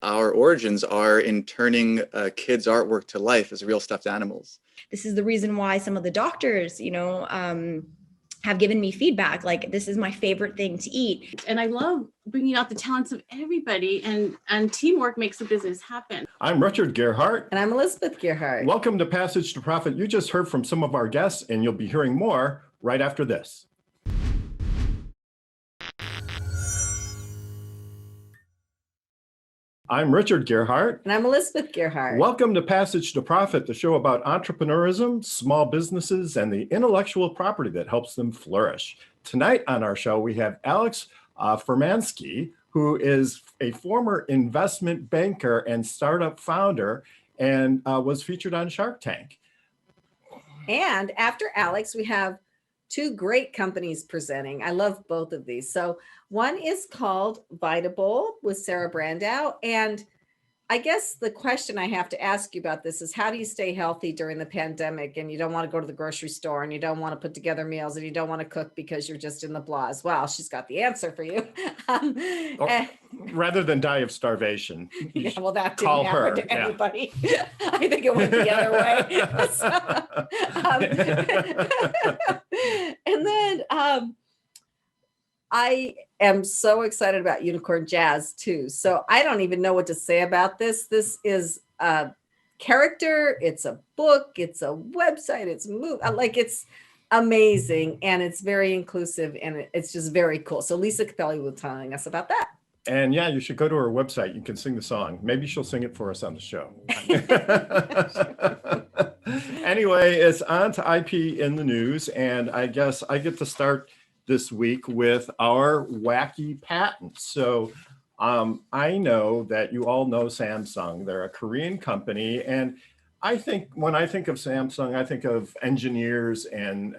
Our origins are in turning kids' artwork to life as real stuffed animals. This is the reason why some of the doctors, have given me feedback like this is my favorite thing to eat. And I love bringing out the talents of everybody, and teamwork makes the business happen. I'm Richard Gerhardt. And I'm Elizabeth Gerhardt. Welcome to Passage to Profit. You just heard from some of our guests, and you'll be hearing more right after this. I'm Richard Gerhardt. And I'm Elizabeth Gerhardt. Welcome to Passage to Profit, the show about entrepreneurism, small businesses, and the intellectual property that helps them flourish. Tonight on our show, we have Alex Furmansky, who is a former investment banker and startup founder and was featured on Shark Tank. And after Alex, we have two great companies presenting. I love both of these. So one is called Vitable with Sarah Brandow. And I guess the question I have to ask you about this is, how do you stay healthy during the pandemic and you don't want to go to the grocery store and you don't want to put together meals and you don't want to cook because you're just in the blahs? Well, she's got the answer for you. Rather than die of starvation. Yeah, well, that didn't happen to anybody. Yeah. I think it went the other way. And then I am so excited about Unicorn Jazz too. So I don't even know what to say about this. This is a character, it's a book, it's a website, it's a movie. Like, it's amazing and it's very inclusive and it's just very cool. So Lisa Capelli will be telling us about that. And yeah, you should go to her website. You can sing the song. Maybe she'll sing it for us on the show. Anyway, it's on to IP in the news. And I guess I get to start this week with our Wacky Patents. So I know that you all know Samsung. They're a Korean company. And I think when I think of Samsung, I think of engineers and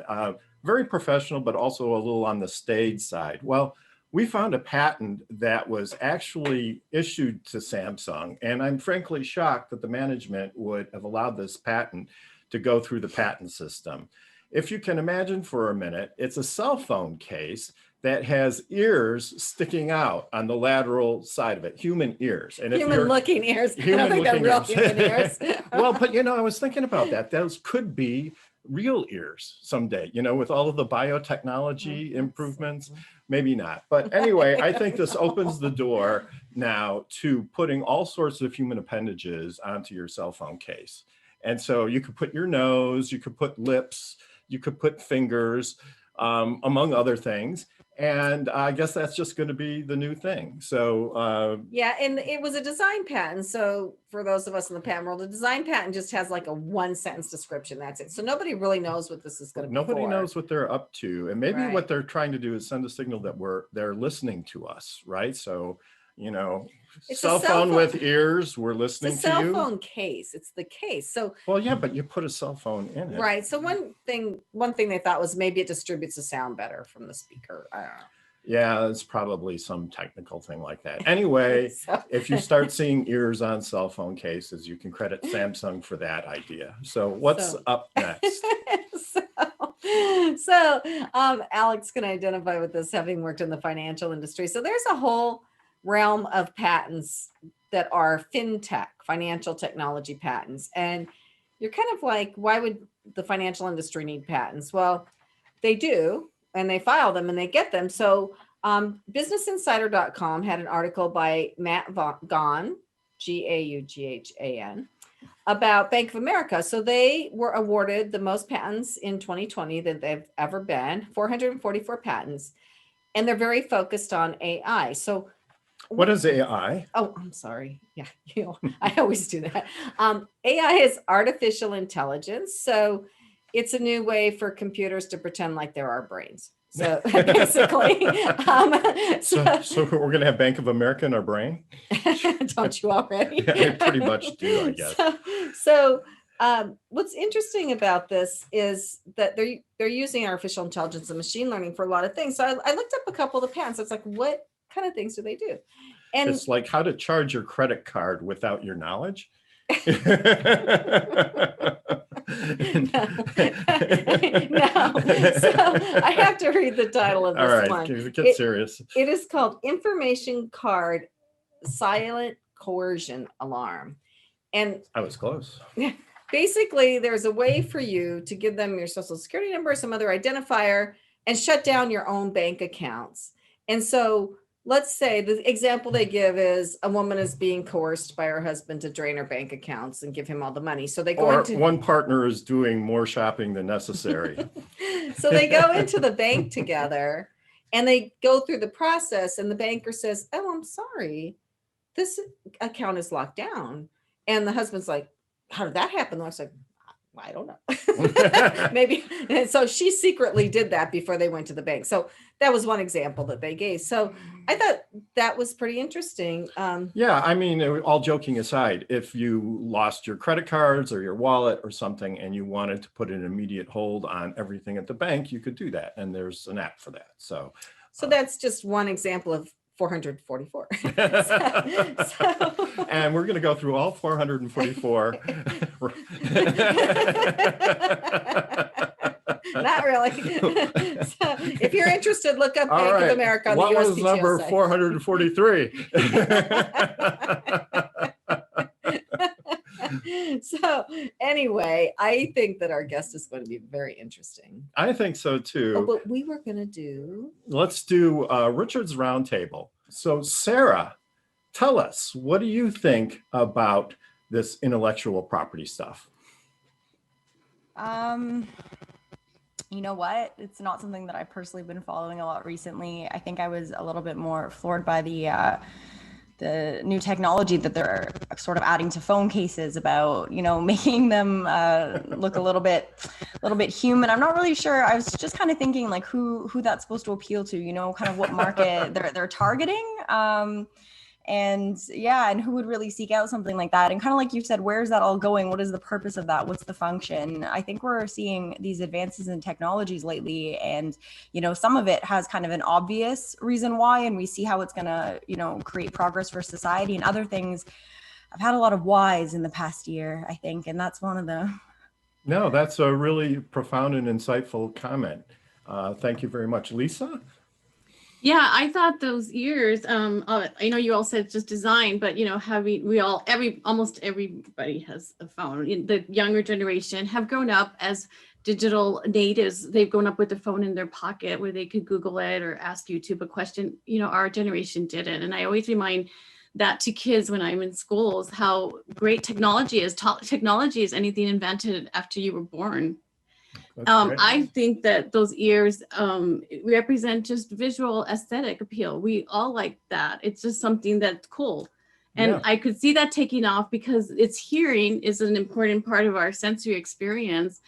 very professional, but also a little on the staid side. Well, we found a patent that was actually issued to Samsung. And I'm frankly shocked that the management would have allowed this patent to go through the patent system. If you can imagine for a minute, it's a cell phone case that has ears sticking out on the lateral side of it, human ears. And human-looking ears. I don't think they're real human ears. Well, but I was thinking about that. Those could be real ears someday, with all of the biotechnology improvements. Maybe not. But anyway, I think this opens the door now to putting all sorts of human appendages onto your cell phone case. And so you could put your nose, you could put lips, you could put fingers, among other things. And I guess that's just going to be the new thing. So yeah, and it was a design patent. So for those of us in the patent world, a design patent just has like a one-sentence description. That's it. So nobody really knows what this is going to be. Nobody knows what they're up to. And maybe what they're trying to do is send a signal that they're listening to us, right? So, it's cell phone with ears, we're listening to you. It's a cell phone case. It's the case. So well, yeah, but you put a cell phone in it. Right. So one thing they thought was maybe it distributes the sound better from the speaker. I don't know. Yeah, it's probably some technical thing like that. Anyway, if you start seeing ears on cell phone cases, you can credit Samsung for that idea. So what's up next? So Alex can identify with this, having worked in the financial industry. So there's a whole realm of patents that are fintech, financial technology patents. And you're kind of like, why would the financial industry need patents? Well, they do, and they file them and they get them. So businessinsider.com had an article by Matt Gaughan, Gaughan, about Bank of America. So they were awarded the most patents in 2020 that they've ever been, 444 patents. And they're very focused on AI. So what is AI? Oh, I'm sorry. Yeah, I always do that. AI is artificial intelligence. So it's a new way for computers to pretend like there are brains. So basically, so we're going to have Bank of America in our brain? Don't you already? Yeah, I pretty much do, I guess. So what's interesting about this is that they're using artificial intelligence and machine learning for a lot of things. So I looked up a couple of the patents. It's like, what kind of things do they do? And it's like how to charge your credit card without your knowledge. No. So I have to read the title of this All right, one. get serious. It is called Information Card Silent coercion alarm. And I was close. basically, there's a way for you to give them your social security number, some other identifier, and shut down your own bank accounts. And so let's say the example they give is a woman is being coerced by her husband to drain her bank accounts and give him all the money. So they go Or into one partner is doing more shopping than necessary. so they go into the bank together and they go through the process, and the banker says, "Oh, I'm sorry, this account is locked down." And the husband's like, "How did that happen?" I was like, "I don't know." Maybe. And so she secretly did that before they went to the bank. So that was one example that they gave. So I thought that was pretty interesting. Yeah, I mean, all joking aside, if you lost your credit cards or your wallet or something and you wanted to put an immediate hold on everything at the bank, you could do that. And there's an app for that. So that's just one example of 444. and we're going to go through all 444. Not really. So if you're interested, look up All Bank right. of America on What the was USPTO number site. 443? So anyway, I think that our guest is going to be very interesting. I think so too. Oh, but we were going to do. Let's do Richard's Roundtable. So Sarah, tell us, what do you think about this intellectual property stuff? You know what? It's not something that I've personally been following a lot recently. I think I was a little bit more floored by the new technology that they're sort of adding to phone cases about, making them look a little bit human. I'm not really sure. I was just kind of thinking like who that's supposed to appeal to, kind of what market they're targeting. And who would really seek out something like that? And kind of like you said, where's that all going? What is the purpose of that? What's the function? I think we're seeing these advances in technologies lately, and some of it has kind of an obvious reason why, and we see how it's going to create progress for society. And other things, I've had a lot of whys in the past year, I think, and that's one of them. No, that's a really profound and insightful comment. Thank you very much, Lisa. Yeah, I thought those years, I know you all said just design, but almost everybody has a phone. The younger generation have grown up as digital natives. They've grown up with a phone in their pocket where they could Google it or ask YouTube a question. Our generation didn't. And I always remind that to kids when I'm in schools, how great technology is. Technology is anything invented after you were born. I think that those ears represent just visual aesthetic appeal. We all like that. It's just something that's cool. And I could see that taking off because hearing is an important part of our sensory experience.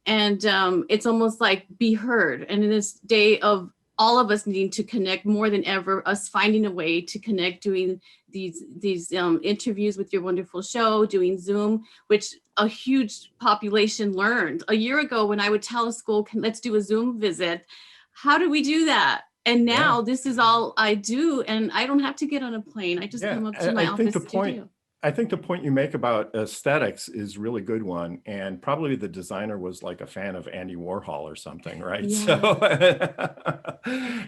And it's almost like be heard. And in this day of all of us needing to connect more than ever, us finding a way to connect, doing these interviews with your wonderful show, doing Zoom, which a huge population learned. A year ago, when I would tell a school, let's do a Zoom visit, how do we do that? And now this is all I do, and I don't have to get on a plane. I just come up to my office studio. I think the point you make about aesthetics is a really good one. And probably the designer was like a fan of Andy Warhol or something, right? Yeah. So,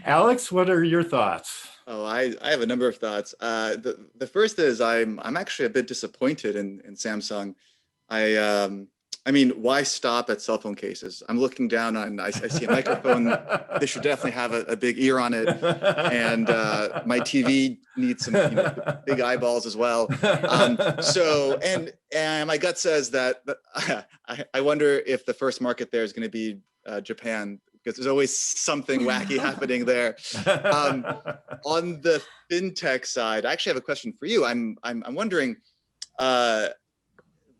Alex, what are your thoughts? Oh, I have a number of thoughts. The first is I'm actually a bit disappointed in Samsung. I mean, why stop at cell phone cases? I'm looking down and I see a microphone. They should definitely have a big ear on it. And my TV needs some big eyeballs as well. So my gut says that I wonder if the first market there is going to be Japan, because there's always something wacky happening there. On the fintech side, I actually have a question for you. I'm wondering,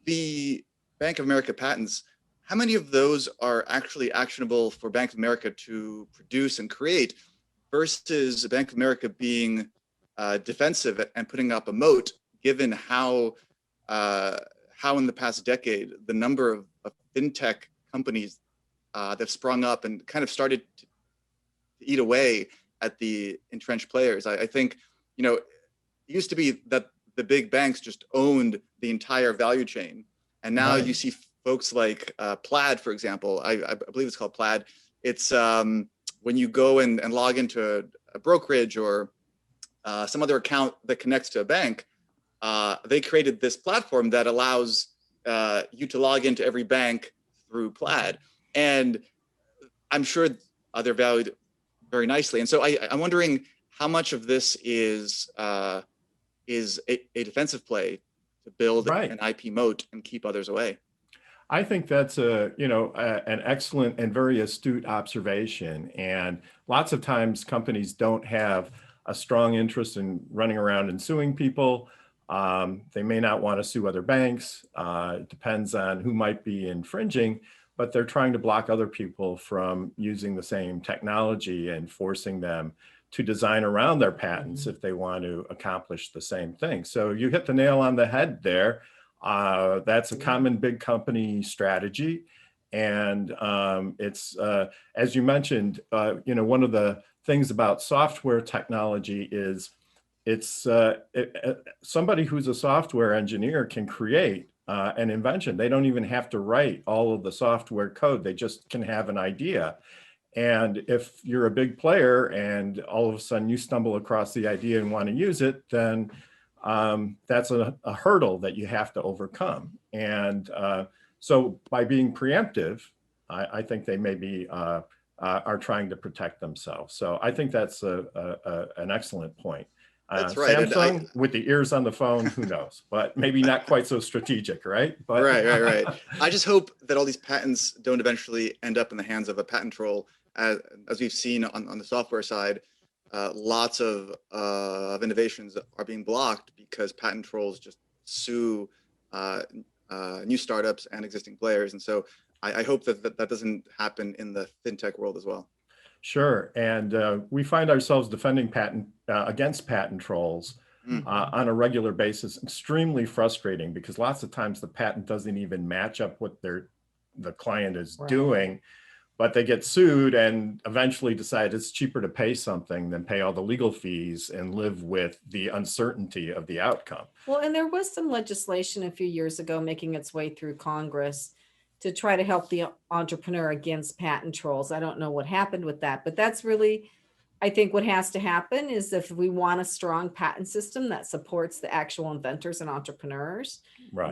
the Bank of America patents, how many of those are actually actionable for Bank of America to produce and create versus Bank of America being defensive and putting up a moat, given how in the past decade, the number of fintech companies that have sprung up and kind of started to eat away at the entrenched players. I think, it used to be that the big banks just owned the entire value chain. And now you see folks like Plaid, for example. I believe it's called Plaid. It's when you go and log into a brokerage or some other account that connects to a bank, they created this platform that allows you to log into every bank through Plaid. And I'm sure they're valued very nicely. And so I'm wondering how much of this is a defensive play to build an IP moat and keep others away. I think that's an excellent and very astute observation. And lots of times companies don't have a strong interest in running around and suing people. They may not want to sue other banks. It depends on who might be infringing, but they're trying to block other people from using the same technology and forcing them to design around their patents if they want to accomplish the same thing. So you hit the nail on the head there. That's a common big company strategy. And it's, as you mentioned, one of the things about software technology is somebody who's a software engineer can create an invention. They don't even have to write all of the software code. They just can have an idea. And if you're a big player and all of a sudden you stumble across the idea and want to use it, then that's a hurdle that you have to overcome. And so by being preemptive, I think they maybe are trying to protect themselves. So I think that's an excellent point. That's right. Samsung with the ears on the phone, who knows, but maybe not quite so strategic, right? But right. I just hope that all these patents don't eventually end up in the hands of a patent troll. As we've seen on the software side, lots of innovations are being blocked because patent trolls just sue new startups and existing players. And so I hope that doesn't happen in the fintech world as well. Sure. And we find ourselves defending against patent trolls on a regular basis. Extremely frustrating because lots of times the patent doesn't even match up what the client is doing, but they get sued and eventually decide it's cheaper to pay something than pay all the legal fees and live with the uncertainty of the outcome. Well, and there was some legislation a few years ago making its way through Congress to try to help the entrepreneur against patent trolls. I don't know what happened with that, but that's really, I think what has to happen is if we want a strong patent system that supports the actual inventors and entrepreneurs,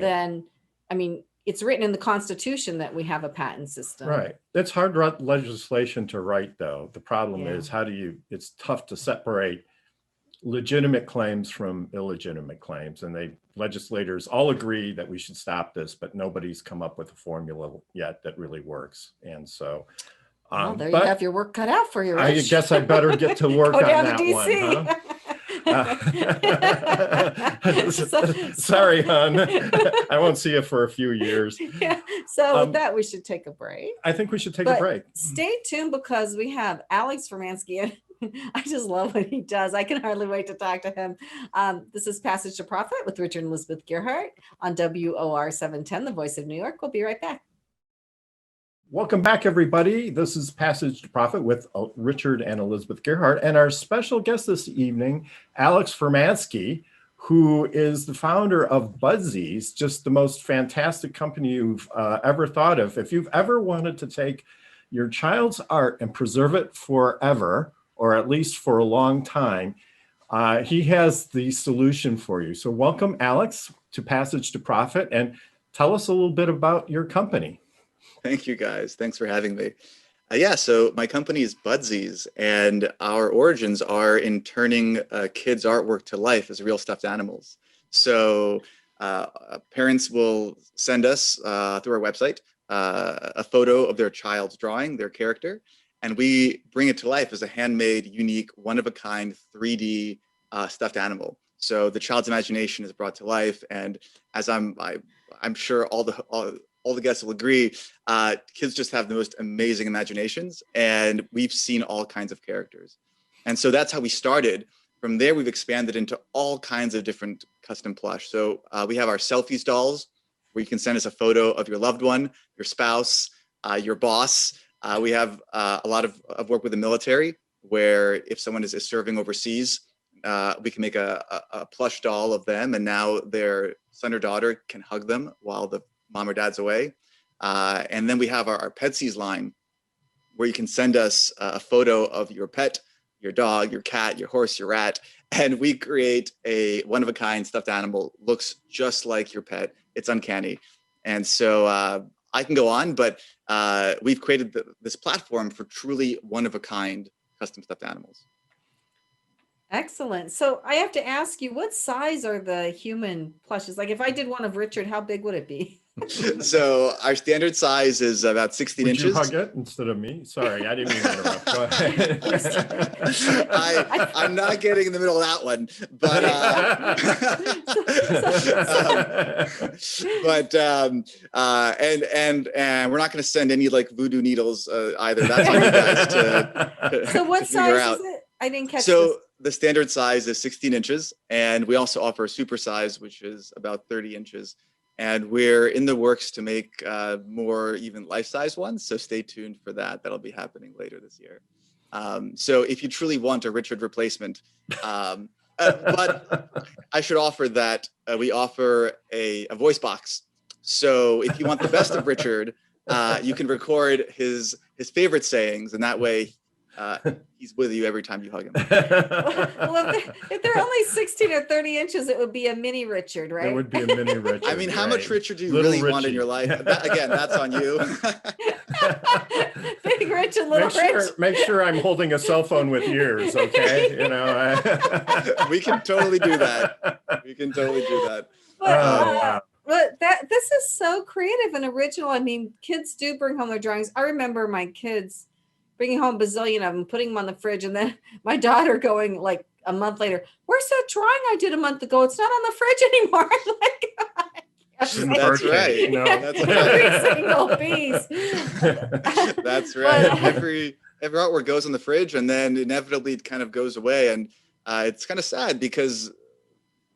then, I mean, it's written in the Constitution that we have a patent system. Right. It's hard legislation to write, though. The problem is it's tough to separate legitimate claims from illegitimate claims. And legislators all agree that we should stop this, but nobody's come up with a formula yet that really works. And so well, there you have your work cut out for you, Rich. I guess I better get to work on down that to DC. one. Sorry, hon. I won't see you for a few years. Yeah. So with that, we should take a break. I think we should take a break. Stay tuned because we have Alex Furmansky in. I just love what he does. I can hardly wait to talk to him. This is Passage to Profit with Richard and Elizabeth Gearhart on WOR 710, the Voice of New York. We'll be right back. Welcome back, everybody. This is Passage to Profit with Richard and Elizabeth Gearhart, and our special guest this evening, Alex Furmansky, who is the founder of Budsies, just the most fantastic company you've ever thought of. If you've ever wanted to take your child's art and preserve it forever, or at least for a long time, he has the solution for you. So welcome, Alex, to Passage to Profit, and tell us a little bit about your company. Thank you, guys. Thanks for having me. So my company is Budsies, and our origins are in turning kids' artwork to life as real stuffed animals. So parents will send us through our website a photo of their child's drawing, their character, and we bring it to life as a handmade, unique, one-of-a-kind 3D stuffed animal. So the child's imagination is brought to life, and as I'm sure all the guests will agree, kids just have the most amazing imaginations, and we've seen all kinds of characters. And so that's how we started. From there, we've expanded into all kinds of different custom plush. So we have our selfies dolls, where you can send us a photo of your loved one, your spouse, your boss. We have a lot of work with the military, where if someone is serving overseas, we can make a plush doll of them, and now their son or daughter can hug them while the mom or dad's away. And then we have our Petsy'S line, where you can send us a photo of your pet, your dog, your cat, your horse, your rat, and we create a one-of-a-kind stuffed animal, looks just like your pet. It's uncanny. And so I can go on, but we've created this platform for truly one-of-a-kind custom stuffed animals. Excellent. So I have to ask you, what size are the human plushes? Like if I did one of Richard, how big would it be? So our standard size is about 16 Would inches. you hug it instead of me? Sorry, I didn't mean to interrupt. Go ahead. I'm not getting in the middle of that one, but and we're not going to send any like voodoo needles either. That's on you guys to So what to figure size out. is it? I didn't catch So this. the standard size is 16 inches, and we also offer a super size, which is about 30 inches. And we're in the works to make more even life-size ones. So stay tuned for that. That'll be happening later this year. So if you truly want a Richard replacement, but I should offer that we offer a voice box. So if you want the best of Richard, you can record his favorite sayings, and that way he's with you every time you hug him. Well, if they're only 16 or 30 inches, it would be a mini Richard, right? It would be a mini Richard. I mean, how right? much Richard do you Little really want in Richie. your life? Again, that's on you. Big Richard, little Rich. Make sure I'm holding a cell phone with ears, okay? You know. We can totally do that. We can totally do that. But, wow. but this is so creative and original. I mean, kids do bring home their drawings. I remember my kids bringing home a bazillion of them, putting them on the fridge, and then my daughter going like a month later, "Where's that drawing I did a month ago? It's not on the fridge anymore." I'm like, That's right. No. That's every right. single piece. That's right. But, Every artwork goes in the fridge, and then inevitably it kind of goes away, and it's kind of sad because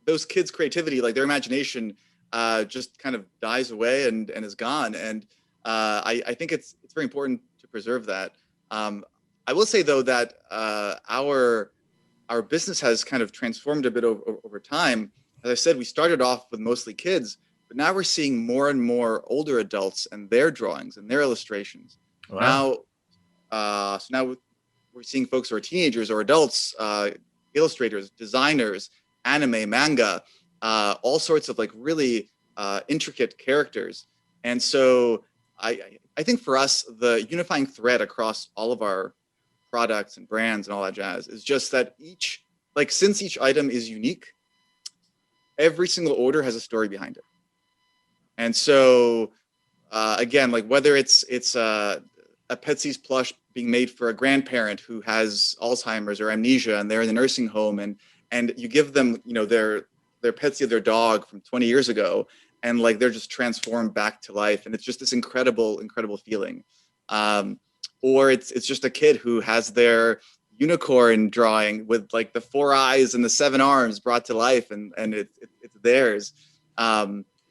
those kids' creativity, like their imagination, just kind of dies away and is gone. And I think it's very important to preserve that. I will say though that our business has kind of transformed a bit over time. As I said, we started off with mostly kids, but now we're seeing more and more older adults and their drawings and their illustrations. Wow. Now we're seeing folks who are teenagers or adults, illustrators, designers, anime, manga, all sorts of like really intricate characters. And so I think for us, the unifying thread across all of our products and brands and all that jazz is just that since each item is unique, every single order has a story behind it. And so again, like whether it's a Petsy'S plush being made for a grandparent who has Alzheimer's or amnesia and they're in the nursing home, and you give them, their Petsy, their dog from 20 years ago, and like they're just transformed back to life, and it's just this incredible feeling. Or it's just a kid who has their unicorn drawing with like the 4 eyes and the 7 arms brought to life, and it's theirs.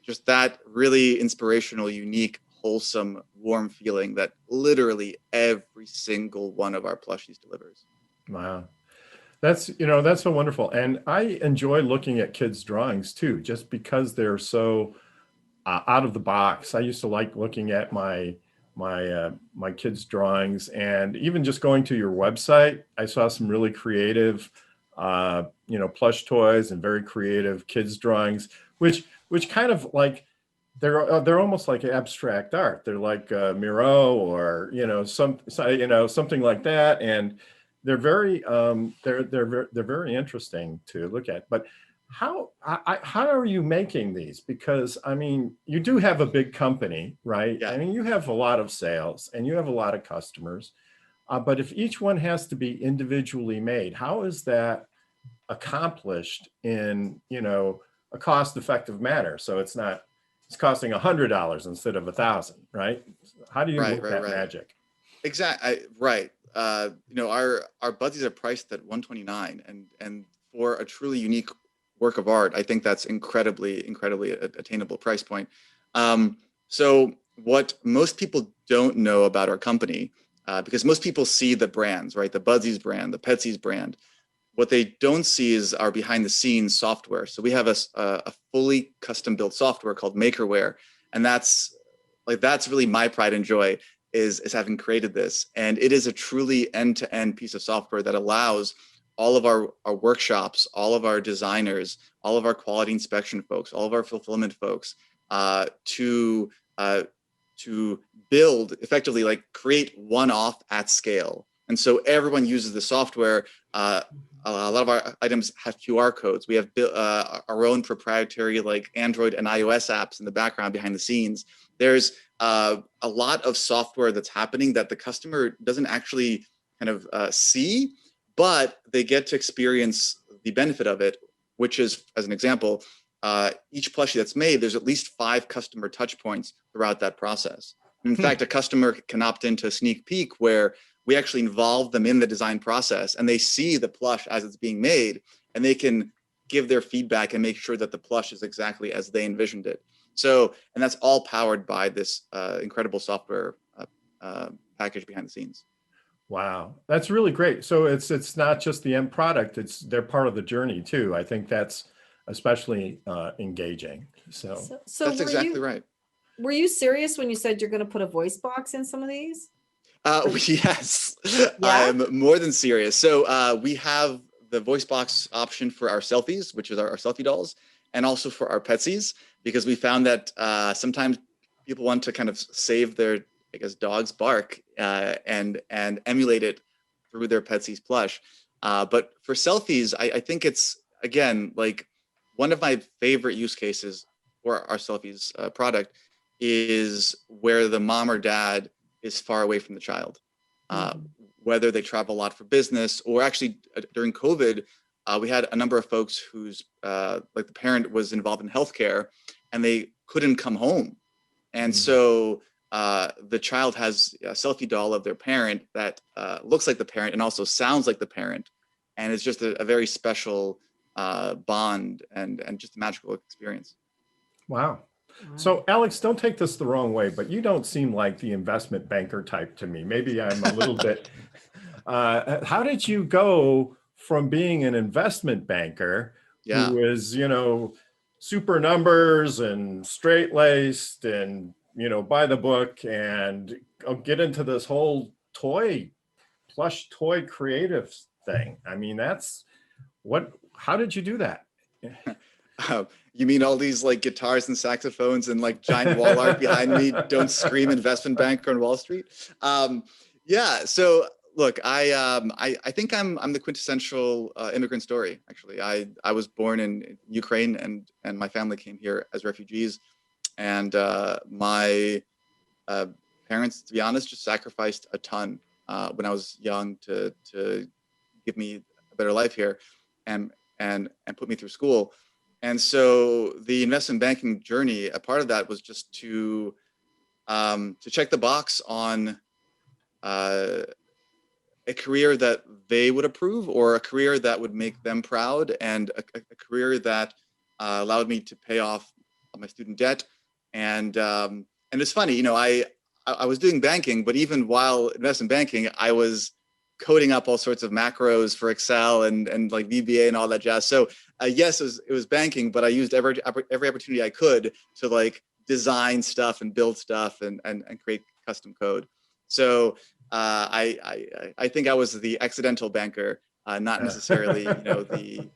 Just that really inspirational, unique, wholesome, warm feeling that literally every single one of our plushies delivers. Wow. That's so wonderful. And I enjoy looking at kids' drawings too, just because they're so out of the box. I used to like looking at my kids' drawings, and even just going to your website, I saw some really creative, plush toys and very creative kids' drawings, which kind of like, they're almost like abstract art. They're like Miro or something like that, and they're very they're very interesting to look at. But how are you making these? Because I mean, you do have a big company, right? Yeah. I mean, you have a lot of sales and you have a lot of customers, but if each one has to be individually made, how is that accomplished in a cost-effective manner? So it's costing $100 instead of $1,000, right? How do you make that magic? Exactly. Right. Our Budsies are priced at $129, and for a truly unique work of art, I think that's incredibly attainable price point. So what most people don't know about our company, because most people see the brands, right? The Budsies brand, the Petsy'S brand. What they don't see is our behind the scenes software. So we have a fully custom built software called Makerware. And that's really my pride and joy is having created this. And it is a truly end-to-end piece of software that allows all of our workshops, all of our designers, all of our quality inspection folks, all of our fulfillment folks to build effectively, like create one-off at scale. And so everyone uses the software. A lot of our items have QR codes. We have our own proprietary like Android and iOS apps in the background behind the scenes. There's a lot of software that's happening that the customer doesn't actually kind of see, but they get to experience the benefit of it, which is, as an example, each plushie that's made, there's at least 5 customer touch points throughout that process. In fact, a customer can opt into a sneak peek where we actually involve them in the design process and they see the plush as it's being made, and they can give their feedback and make sure that the plush is exactly as they envisioned it. So, and that's all powered by this incredible software package behind the scenes. Wow, that's really great. So it's not just the end product, they're part of the journey too. I think that's especially engaging. So that's exactly right. Were you serious when you said you're going to put a voice box in some of these? Yes, Yeah? I'm more than serious. So we have the voice box option for our selfies, which is our selfie dolls, and also for our Petsy'S, because we found that sometimes people want to kind of save their, I guess, dog's bark and emulate it through their Petsy'S plush. But for selfies, I think it's, again, like one of my favorite use cases for our selfies product is where the mom or dad is far away from the child, whether they travel a lot for business, or actually during COVID, we had a number of folks whose like the parent was involved in healthcare and they couldn't come home. And so the child has a selfie doll of their parent that looks like the parent and also sounds like the parent. And it's just a very special bond and just a magical experience. wow. So Alex, don't take this the wrong way, but you don't seem like the investment banker type to me. Maybe I'm a little bit. How did you go from being an investment banker who is, you know, super numbers and straight laced and, you know, by the book, and get into this whole plush toy creative thing? I mean, how did you do that? You mean all these like guitars and saxophones and like giant wall art behind me don't scream investment banker on Wall Street? Yeah. So look, I think I'm the quintessential immigrant story. Actually, I was born in Ukraine and my family came here as refugees, and my parents, to be honest, just sacrificed a ton when I was young to give me a better life here, and put me through school. And so the investment banking journey, a part of that was just to check the box on a career that they would approve, or a career that would make them proud, and a career that allowed me to pay off my student debt. And it's funny, you know, I was doing banking, but even while investment banking, I was coding up all sorts of macros for Excel and like VBA and all that jazz. So yes, it was banking, but I used every opportunity I could to like design stuff and build stuff and create custom code. So I think I was the accidental banker, not necessarily, you know, the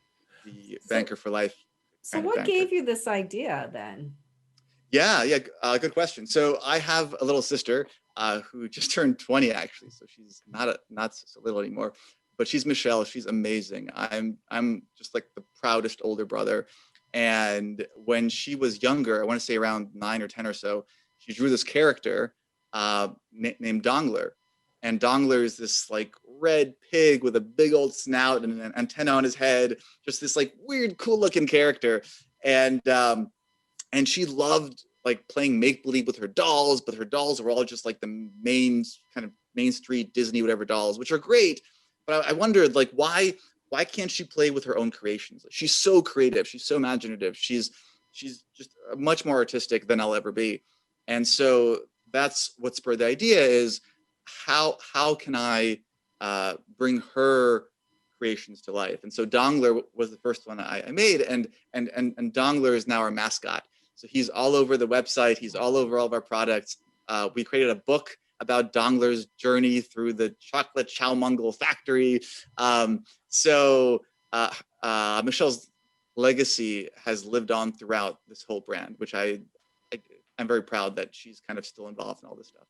banker for life. So what gave you this idea then? Yeah, good question. So I have a little sister who just turned 20 actually, so she's not so little anymore, but she's Michelle. She's amazing. I'm just like the proudest older brother. And when she was younger, I want to say around 9 or 10 or so, she drew this character named Dongler. And Dongler is this like red pig with a big old snout and an antenna on his head, just this like weird, cool looking character. And she loved like playing make-believe with her dolls, but her dolls were all just like the main street Disney whatever dolls, which are great. But I wondered, like, why can't she play with her own creations? She's so creative, she's so imaginative, she's just much more artistic than I'll ever be. And so that's what spurred the idea, is how can I bring her creations to life? And so Dongler was the first one I made, and Dongler is now our mascot. So he's all over the website. He's all over all of our products. We created a book about Dongler's journey through the chocolate Chowmungle factory. Michelle's legacy has lived on throughout this whole brand, which I'm very proud that she's kind of still involved in all this stuff.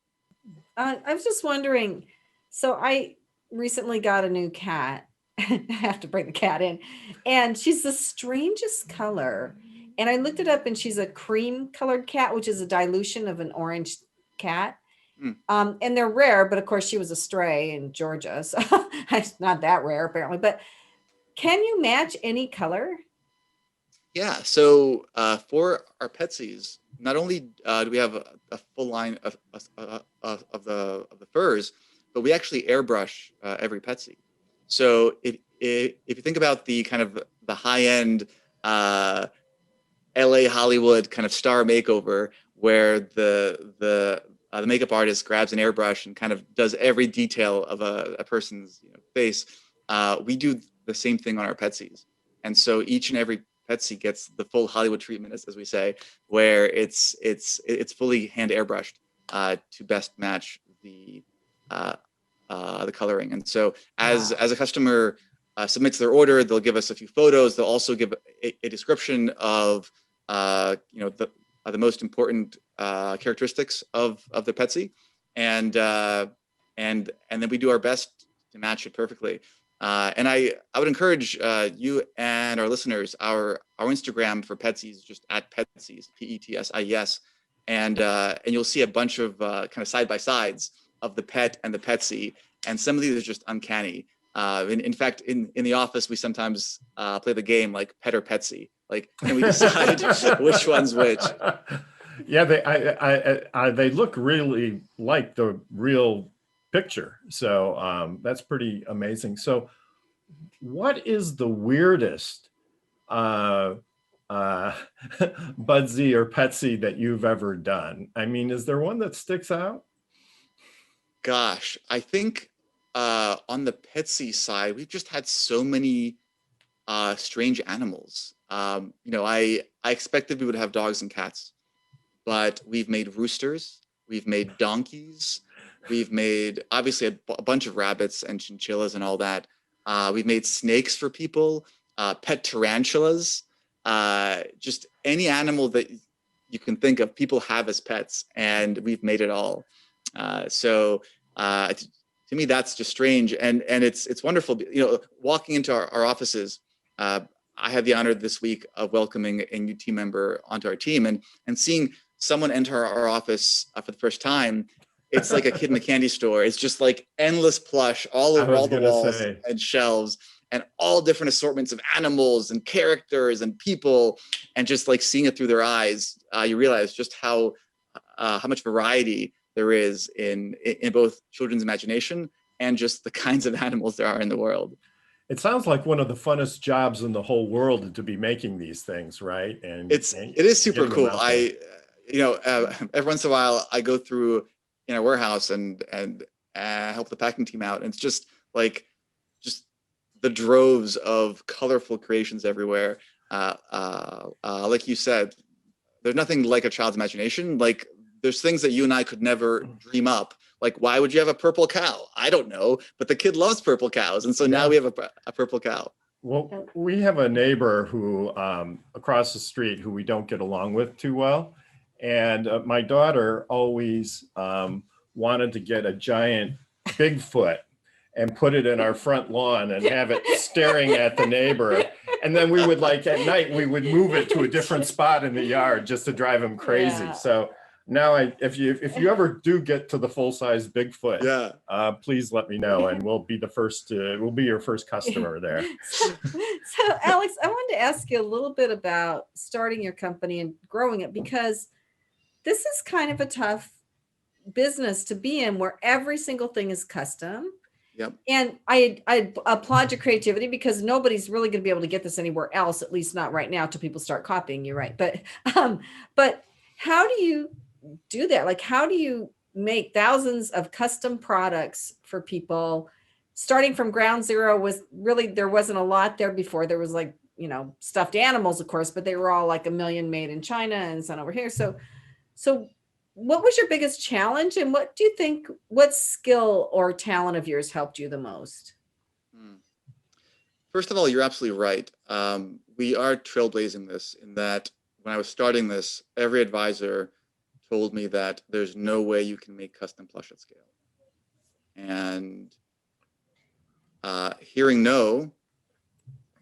I was just wondering, so I recently got a new cat. I have to bring the cat in, and she's the strangest color. And I looked it up, and she's a cream colored cat, which is a dilution of an orange cat. And they're rare, but of course she was a stray in Georgia, so it's not that rare apparently. But can you match any color? Yeah. So for our Petsy'S, not only do we have a full line of the furs, but we actually airbrush every Petsy. So if you think about the kind of the high end LA Hollywood kind of star makeover, where the makeup artist grabs an airbrush and kind of does every detail of a person's face, we do the same thing on our Petsy'S. And so each and every Petsy gets the full Hollywood treatment, as we say, where it's fully hand airbrushed to best match the coloring. And so as a customer submits their order, they'll give us a few photos. They'll also give a description of the most important characteristics of the Petsy, and then we do our best to match it perfectly. And I would encourage you and our listeners, our Instagram for Petsy'S, just at Petsy'S, Petsy's, and you'll see a bunch of kind of side by sides of the pet and the Petsy, and some of these are just uncanny. In fact, in the office, we sometimes play the game like pet or Petsy. Like, can we decide which one's which? Yeah, they look really like the real picture. So that's pretty amazing. So what is the weirdest Budsy or Petsy that you've ever done? I mean, is there one that sticks out? Gosh, I think on the Petsy side, we've just had so many strange animals. I expected we would have dogs and cats, but we've made roosters, we've made donkeys, we've made obviously a bunch of rabbits and chinchillas and all that. We've made snakes for people, pet tarantulas, just any animal that you can think of, people have as pets, and we've made it all. To me, that's just strange, and it's wonderful. Walking into our offices, I had the honor this week of welcoming a new team member onto our team, and seeing someone enter our office for the first time. It's like a kid in a candy store. It's just like endless plush all over all the walls and shelves, and all different assortments of animals and characters and people, and just like seeing it through their eyes, you realize just how much variety there is in both children's imagination and just the kinds of animals there are in the world. It sounds like one of the funnest jobs in the whole world to be making these things, right? And it is super cool. Every once in a while I go through in our warehouse and help the packing team out. And it's just like the droves of colorful creations everywhere. Like you said, there's nothing like a child's imagination. Like, there's things that you and I could never dream up. Like, why would you have a purple cow? I don't know, but the kid loves purple cows. And so now we have a purple cow. Well, we have a neighbor who across the street who we don't get along with too well. And my daughter always wanted to get a giant Bigfoot and put it in our front lawn and have it staring at the neighbor. And then we would, like, at night, we would move it to a different spot in the yard just to drive him crazy. Yeah. So now if you ever do get to the full-size Bigfoot, please let me know, and we'll be your first customer there. So Alex, I wanted to ask you a little bit about starting your company and growing it, because this is kind of a tough business to be in, where every single thing is custom. Yep. And I applaud your creativity, because nobody's really going to be able to get this anywhere else, at least not right now, till people start copying you, right? But how do you do that? Like, how do you make thousands of custom products for people, starting from ground zero? There wasn't a lot there before. There was, like, stuffed animals, of course, but they were all like 1 million made in China and sent over here. So what was your biggest challenge, and what do you think, what skill or talent of yours helped you the most? First of all, you're absolutely right. We are trailblazing this in that when I was starting this, every advisor told me that there's no way you can make custom plush at scale. And hearing no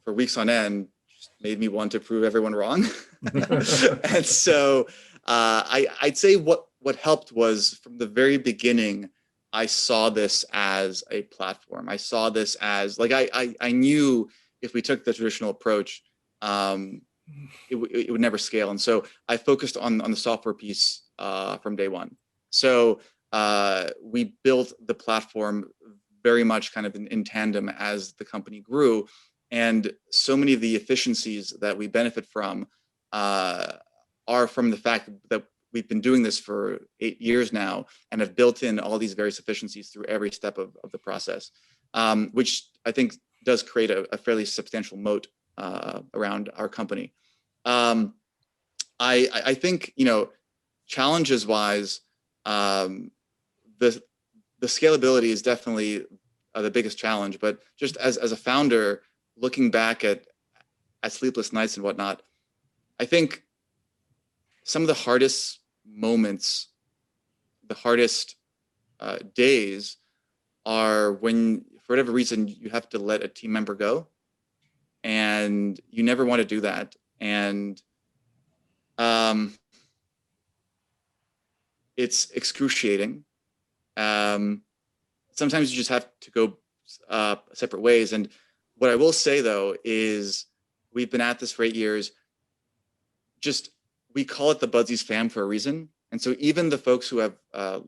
for weeks on end just made me want to prove everyone wrong. And so I'd say what helped was from the very beginning, I saw this as a platform. I saw this as like, I knew if we took the traditional approach, it would never scale. And so I focused on the software piece from day one. So we built the platform very much kind of in tandem as the company grew. And so many of the efficiencies that we benefit from are from the fact that we've been doing this for 8 years now and have built in all these various efficiencies through every step of the process, which I think does create a fairly substantial moat around our company. I think, you know, challenges wise, the scalability is definitely the biggest challenge, but just as a founder, looking back at sleepless nights and whatnot, I think some of the hardest moments, the hardest days are when, for whatever reason, you have to let a team member go, and you never want to do that. And it's excruciating. Sometimes you just have to go separate ways. And what I will say though is we've been at this for 8 years. Just, we call it the Budsies fam for a reason. And so even the folks who have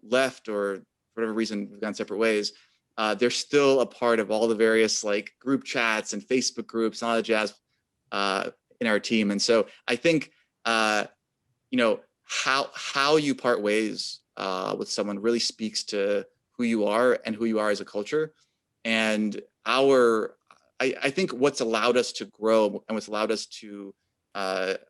left or for whatever reason we've gone separate ways, they're still a part of all the various like group chats and Facebook groups and all that jazz in our team. And so I think, you know, how you part ways with someone really speaks to who you are and who you are as a culture. And I think what's allowed us to grow and what's allowed us to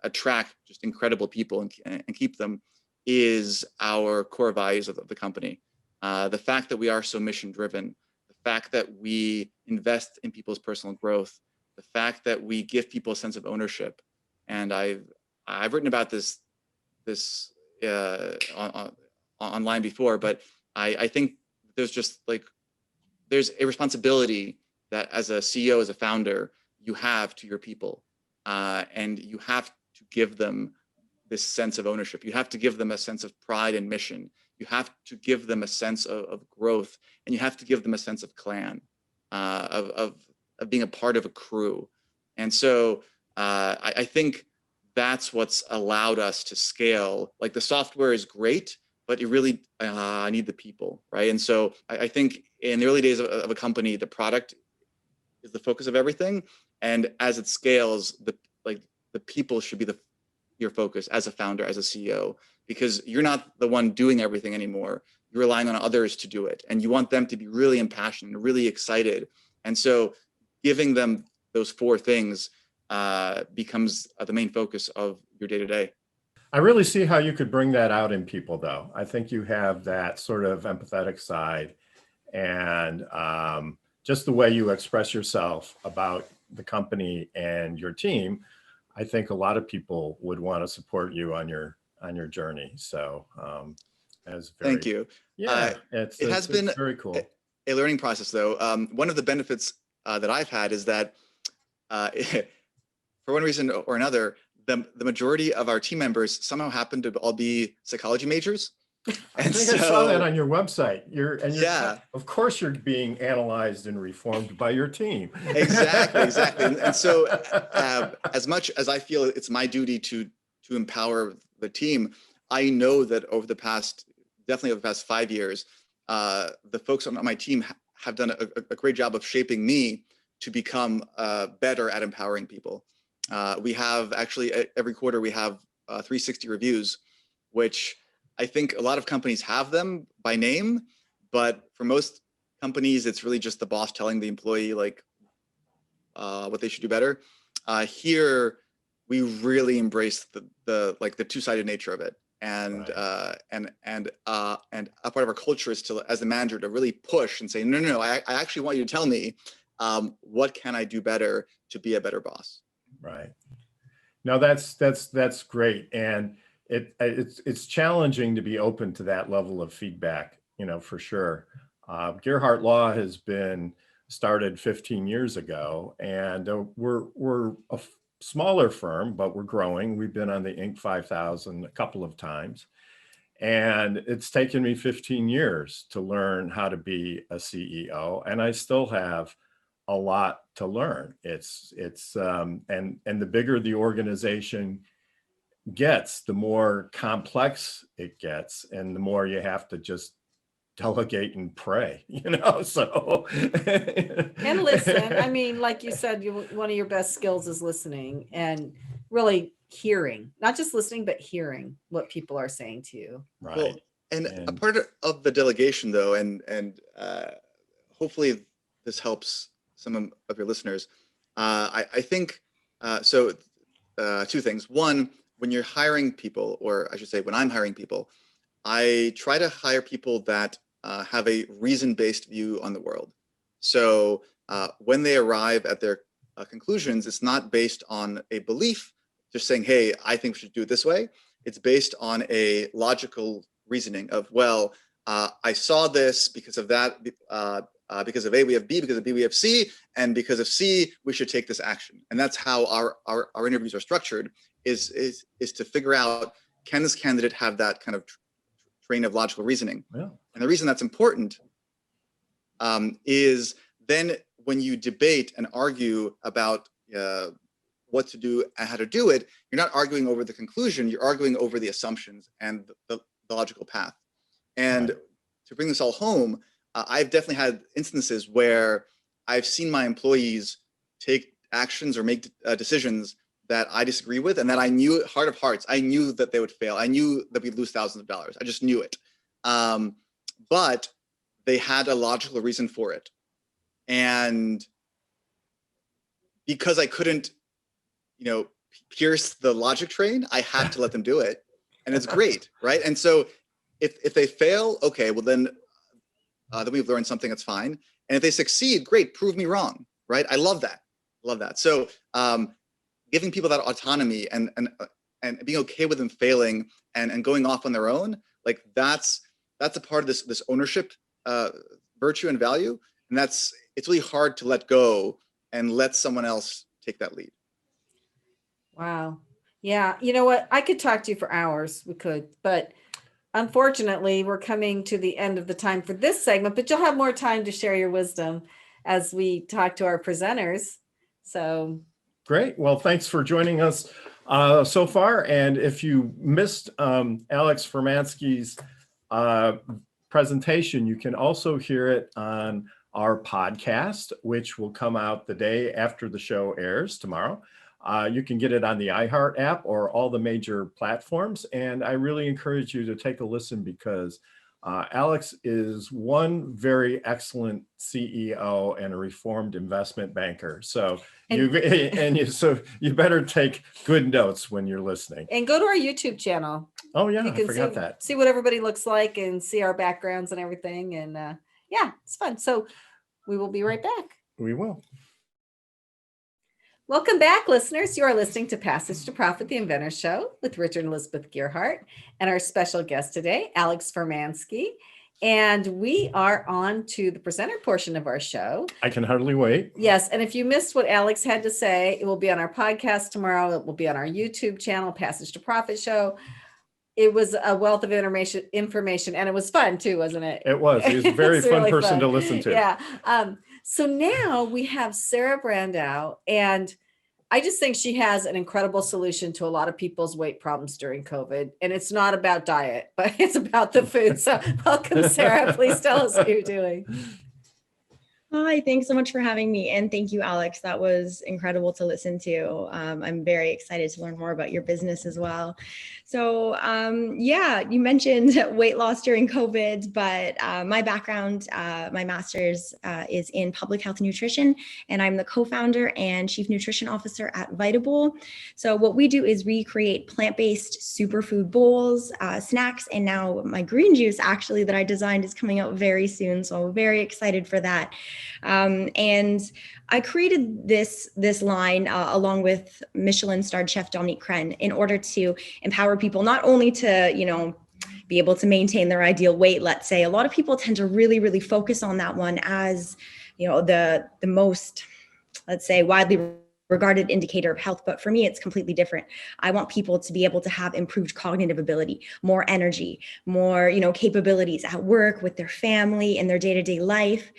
attract just incredible people and keep them is our core values of the company. The fact that we are so mission driven, the fact that we invest in people's personal growth, the fact that we give people a sense of ownership. And I've written about this online before, but I think there's just like, there's a responsibility that as a CEO, as a founder, you have to your people. And you have to give them this sense of ownership. You have to give them a sense of pride and mission. You have to give them a sense of growth, and you have to give them a sense of clan, of being a part of a crew. And so I think that's what's allowed us to scale. Like the software is great, but you really need the people, right? And so I think in the early days of a company, the product is the focus of everything. And as it scales, the people should be your focus as a founder, as a CEO, because you're not the one doing everything anymore. You're relying on others to do it. And you want them to be really impassioned and really excited. And so giving them those 4 things becomes the main focus of your day-to-day. I really see how you could bring that out in people, though. I think you have that sort of empathetic side, and just the way you express yourself about the company and your team. I think a lot of people would want to support you on your journey. So thank you. Yeah, it has been very cool. A learning process, though. One of the benefits that I've had is that for one reason or another, the majority of our team members somehow happen to all be psychology majors. And I saw that on your website. Yeah. Of course, you're being analyzed and reformed by your team. Exactly. And so, as much as I feel it's my duty to empower the team, I know that definitely over the past 5 years, the folks on my team have done a great job of shaping me to become better at empowering people. We have actually every quarter we have 360 reviews, which I think a lot of companies have them by name, but for most companies, it's really just the boss telling the employee like what they should do better. Here, we really embrace the two-sided nature of it. and Right. and a part of our culture is to, as the manager, to really push and say, no, I actually want you to tell me what can I do better to be a better boss. Right. No, that's great, and it's challenging to be open to that level of feedback, for sure. Gerhardt Law has been started 15 years ago, and we're a smaller firm, but we're growing. We've been on the Inc. 5000 a couple of times, and it's taken me 15 years to learn how to be a CEO, and I still have a lot to learn. And the bigger the organization gets, the more complex it gets, and the more you have to just delegate and pray, so. And listen, I mean, like you said, one of your best skills is listening and really hearing, not just listening, but hearing what people are saying to you. Right. Well, and a part of the delegation, though, and hopefully this helps some of your listeners. I think so. Two things. One, when you're hiring people, or I should say, when I'm hiring people, I try to hire people that have a reason-based view on the world. So when they arrive at their conclusions, it's not based on a belief, just saying, hey, I think we should do it this way. It's based on a logical reasoning of, well, I saw this because of that, because of A, we have B, because of B, we have C, and because of C, we should take this action. And that's how our interviews are structured, is to figure out, can this candidate have that kind of train of logical reasoning? Yeah. And the reason that's important is then when you debate and argue about what to do and how to do it, you're not arguing over the conclusion, you're arguing over the assumptions and the logical path. And Right. to bring this all home, I've definitely had instances where I've seen my employees take actions or make decisions that I disagree with, and that I knew, heart of hearts, I knew that they would fail. I knew that we'd lose thousands of dollars. I just knew it. But they had a logical reason for it. And because I couldn't, pierce the logic train, I had to let them do it. And it's great, right? And so if they fail, okay, well then we've learned something, that's fine. And if they succeed, great, prove me wrong, right? I love that. Love that. So giving people that autonomy and being okay with them failing and going off on their own, like that's a part of this ownership virtue and value. And it's really hard to let go and let someone else take that lead. Wow. Yeah. You know what? I could talk to you for hours. We could, but unfortunately, we're coming to the end of the time for this segment, but you'll have more time to share your wisdom as we talk to our presenters. So Great. Well, thanks for joining us so far. And if you missed Alex Furmansky's presentation, you can also hear it on our podcast, which will come out the day after the show airs tomorrow. You can get it on the iHeart app or all the major platforms. And I really encourage you to take a listen, because Alex is one very excellent CEO and a reformed investment banker. So you better take good notes when you're listening. And go to our YouTube channel. Oh yeah, You I can forgot that. see what everybody looks like and see our backgrounds and everything. And yeah, it's fun. So we will be right back. We will. Welcome back, listeners. You are listening to Passage to Profit, the Inventor Show with Richard and Elizabeth Gerhardt and our special guest today, Alex Furmansky. And we are on to the presenter portion of our show. I can hardly wait. Yes. And if you missed what Alex had to say, it will be on our podcast tomorrow. It will be on our YouTube channel, Passage to Profit Show. It was a wealth of information, and it was fun too, wasn't it? It was. He was a very fun really person to listen to. Yeah. So now we have Sarah Brandow, and I just think she has an incredible solution to a lot of people's weight problems during COVID. And it's not about diet, but it's about the food. So welcome, Sarah. Please tell us what you're doing. Hi, thanks so much for having me. And thank you, Alex. That was incredible to listen to. I'm very excited to learn more about your business as well. So yeah, you mentioned weight loss during COVID, but my background, my master's is in public health and nutrition, and I'm the co-founder and chief nutrition officer at Vitable. So what we do is we create plant-based superfood bowls, snacks, and now my green juice actually that I designed is coming out very soon. So I'm very excited for that. And I created this line along with Michelin-starred chef Dominique Crenn in order to empower people not only to, be able to maintain their ideal weight. Let's say a lot of people tend to really, really focus on that one as, the most, let's say, widely regarded indicator of health. But for me, it's completely different. I want people to be able to have improved cognitive ability, more energy, more, capabilities at work, with their family, in their day-to-day life.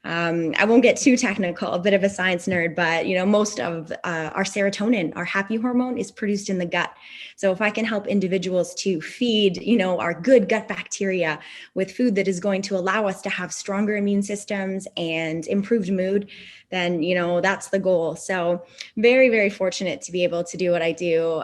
I won't get too technical, a bit of a science nerd, but most of our serotonin, our happy hormone, is produced in the gut. So if I can help individuals to feed, our good gut bacteria with food that is going to allow us to have stronger immune systems and improved mood, then, that's the goal. So very, very fortunate to be able to do what I do.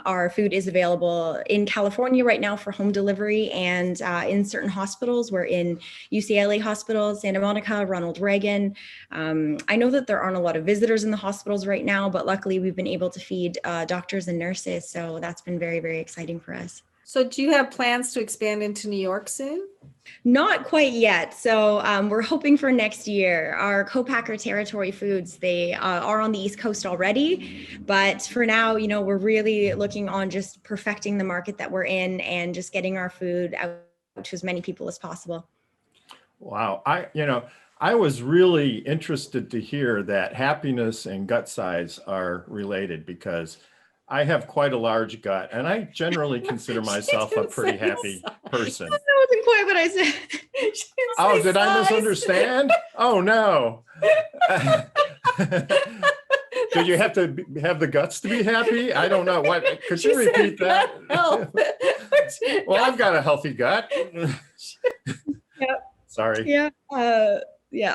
Our food is available in California right now for home delivery, and in certain hospitals. We're in UCLA Hospital, Santa Monica, Ronald Reagan. I know that there aren't a lot of visitors in the hospitals right now, but luckily we've been able to feed doctors and nurses. So that's been very, very exciting for us. So do you have plans to expand into New York soon? Not quite yet. So we're hoping for next year. Our co-packer Territory Foods, they are on the East Coast already. But for now, we're really looking on just perfecting the market that we're in and just getting our food out to as many people as possible. Wow. I was really interested to hear that happiness and gut size are related, because I have quite a large gut, and I generally consider myself a pretty happy person. That wasn't quite what I said. Oh, did I misunderstand? Oh, no. Do you have to have the guts to be happy? I don't know. What? Could you repeat that? Well, I've got a healthy gut. Yep. Sorry. Yeah.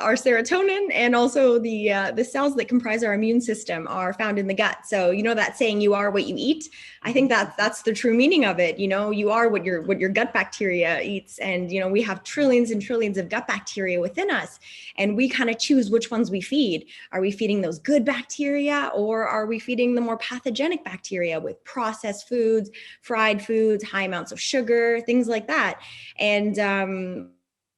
Our serotonin and also the cells that comprise our immune system are found in the gut. So that saying, "You are what you eat." I think that's the true meaning of it. You are what your gut bacteria eats, and we have trillions and trillions of gut bacteria within us, and we kind of choose which ones we feed. Are we feeding those good bacteria, or are we feeding the more pathogenic bacteria with processed foods, fried foods, high amounts of sugar, things like that? And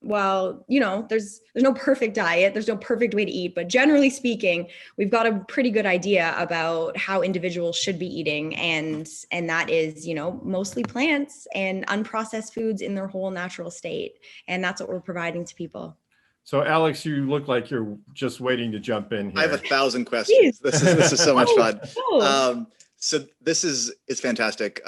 well, there's no perfect diet, there's no perfect way to eat, but generally speaking, we've got a pretty good idea about how individuals should be eating, and that is, mostly plants and unprocessed foods in their whole natural state, and that's what we're providing to people. So, Alex, you look like you're just waiting to jump in here. I have 1,000 questions. This is so much fun. Oh. So it's fantastic.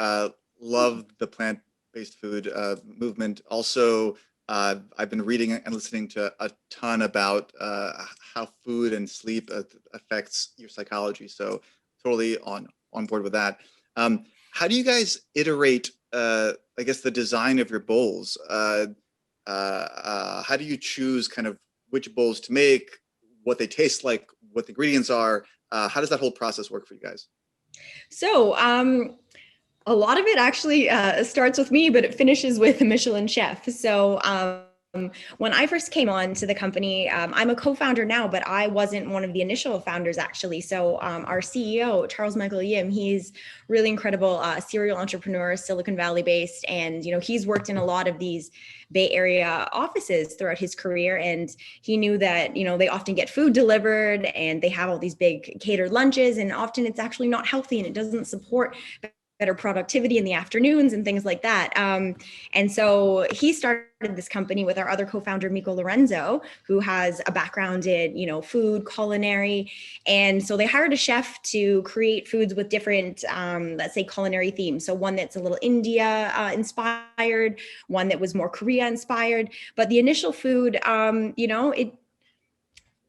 Love the plant-based food movement. Also, I've been reading and listening to a ton about how food and sleep affects your psychology. So totally on board with that. How do you guys iterate, I guess, the design of your bowls? How do you choose kind of which bowls to make, what they taste like, what the ingredients are? How does that whole process work for you guys? So, a lot of it actually starts with me, but it finishes with a Michelin chef. So when I first came on to the company, I'm a co-founder now, but I wasn't one of the initial founders actually. So our CEO, Charles Michael Yim, he's really incredible serial entrepreneur, Silicon Valley based. And, he's worked in a lot of these Bay Area offices throughout his career. And he knew that, they often get food delivered and they have all these big catered lunches, and often it's actually not healthy and it doesn't support better productivity in the afternoons and things like that. And so he started this company with our other co-founder, Miko Lorenzo, who has a background in, food, culinary. And so they hired a chef to create foods with different, let's say, culinary themes. So one that's a little India inspired, one that was more Korea inspired. But the initial food,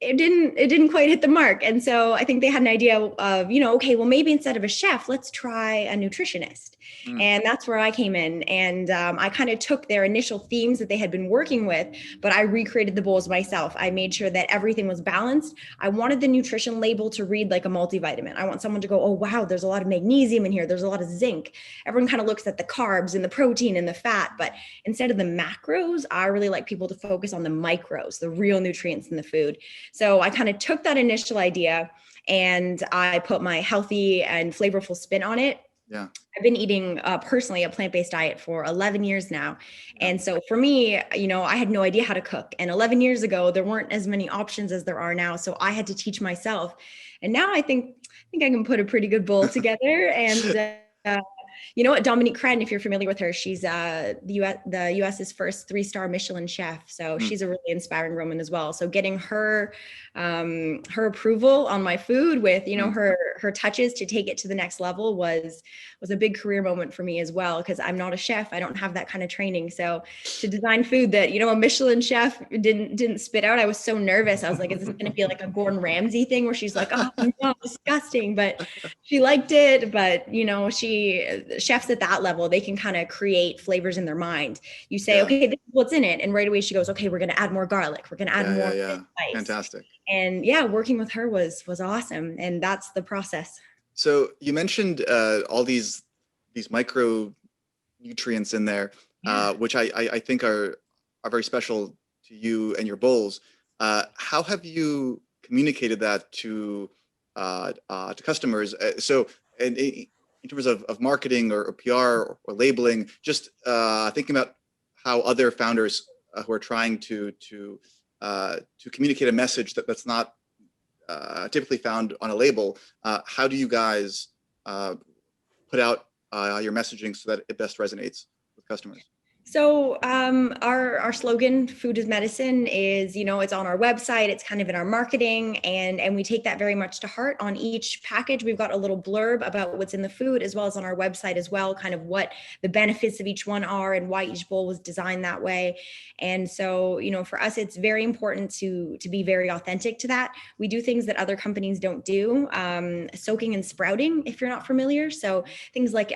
it didn't quite hit the mark. And so I think they had an idea of, okay, well, maybe instead of a chef, let's try a nutritionist. And that's where I came in. And I kind of took their initial themes that they had been working with, but I recreated the bowls myself. I made sure that everything was balanced. I wanted the nutrition label to read like a multivitamin. I want someone to go, oh, wow, there's a lot of magnesium in here. There's a lot of zinc. Everyone kind of looks at the carbs and the protein and the fat, but instead of the macros, I really like people to focus on the micros, the real nutrients in the food. So I kind of took that initial idea and I put my healthy and flavorful spin on it. Yeah. I've been eating personally a plant-based diet for 11 years now. And so for me, I had no idea how to cook. And 11 years ago, there weren't as many options as there are now. So I had to teach myself. And now I think I can put a pretty good bowl together. And you know what, Dominique Crenn, if you're familiar with her, she's the US's first 3-star Michelin chef. So she's a really inspiring woman as well. So getting her approval on my food with, her touches to take it to the next level was a big career moment for me as well, because I'm not a chef. I don't have that kind of training. So to design food that, a Michelin chef didn't spit out, I was so nervous. I was like, is this going to be like a Gordon Ramsay thing where she's like, oh no, disgusting, but she liked it. But, chefs at that level, they can kind of create flavors in their mind. You say, okay, this is what's in it. And right away she goes, okay, we're going to add more garlic. We're going to add more spice. Fantastic. And working with her was awesome. And that's the process. So you mentioned all these micronutrients in there, which I think are very special to you and your bowls. How have you communicated that to customers? So in terms of marketing or PR or labeling, just thinking about how other founders who are trying to communicate a message that's not typically found on a label, how do you guys put out your messaging so that it best resonates with customers? So our slogan, food is medicine, is, it's on our website. It's kind of in our marketing, and we take that very much to heart. On each package, we've got a little blurb about what's in the food, as well as on our website as well, kind of what the benefits of each one are and why each bowl was designed that way. And so, for us, it's very important to be very authentic to that. We do things that other companies don't do. Soaking and sprouting, if you're not familiar. So things like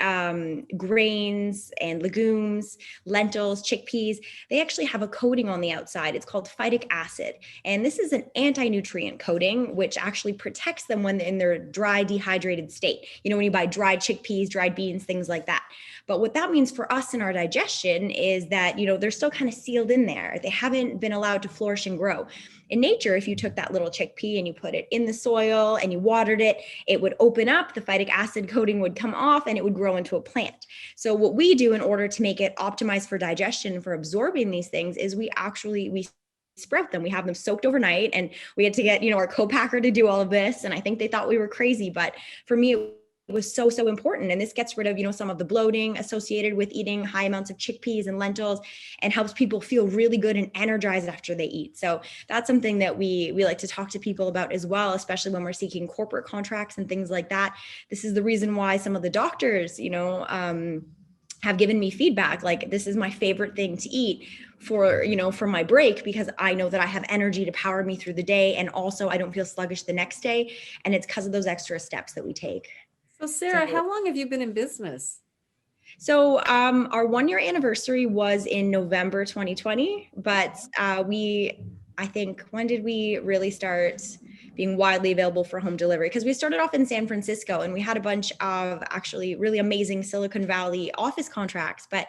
grains and legumes, lentils, chickpeas, they actually have a coating on the outside. It's called phytic acid. And this is an anti-nutrient coating, which actually protects them when in their dry, dehydrated state. When you buy dried chickpeas, dried beans, things like that. But what that means for us in our digestion is that, they're still kind of sealed in there. They haven't been allowed to flourish and grow. In nature, if you took that little chickpea and you put it in the soil and you watered it, it would open up, the phytic acid coating would come off, and it would grow into a plant. So what we do in order to make it optimized for digestion, for absorbing these things, is we sprout them. We have them soaked overnight, and we had to get, our co-packer to do all of this. And I think they thought we were crazy, but for me, it was so important. And this gets rid of, some of the bloating associated with eating high amounts of chickpeas and lentils, and helps people feel really good and energized after they eat. So that's something that we like to talk to people about as well, especially when we're seeking corporate contracts and things like that. This is the reason why some of the doctors, have given me feedback. Like, this is my favorite thing to eat for my break, because I know that I have energy to power me through the day. And also I don't feel sluggish the next day. And it's because of those extra steps that we take. So Sarah, how long have you been in business? So our 1-year anniversary was in November 2020, but when did we really start being widely available for home delivery? Because we started off in San Francisco, and we had a bunch of actually really amazing Silicon Valley office contracts, but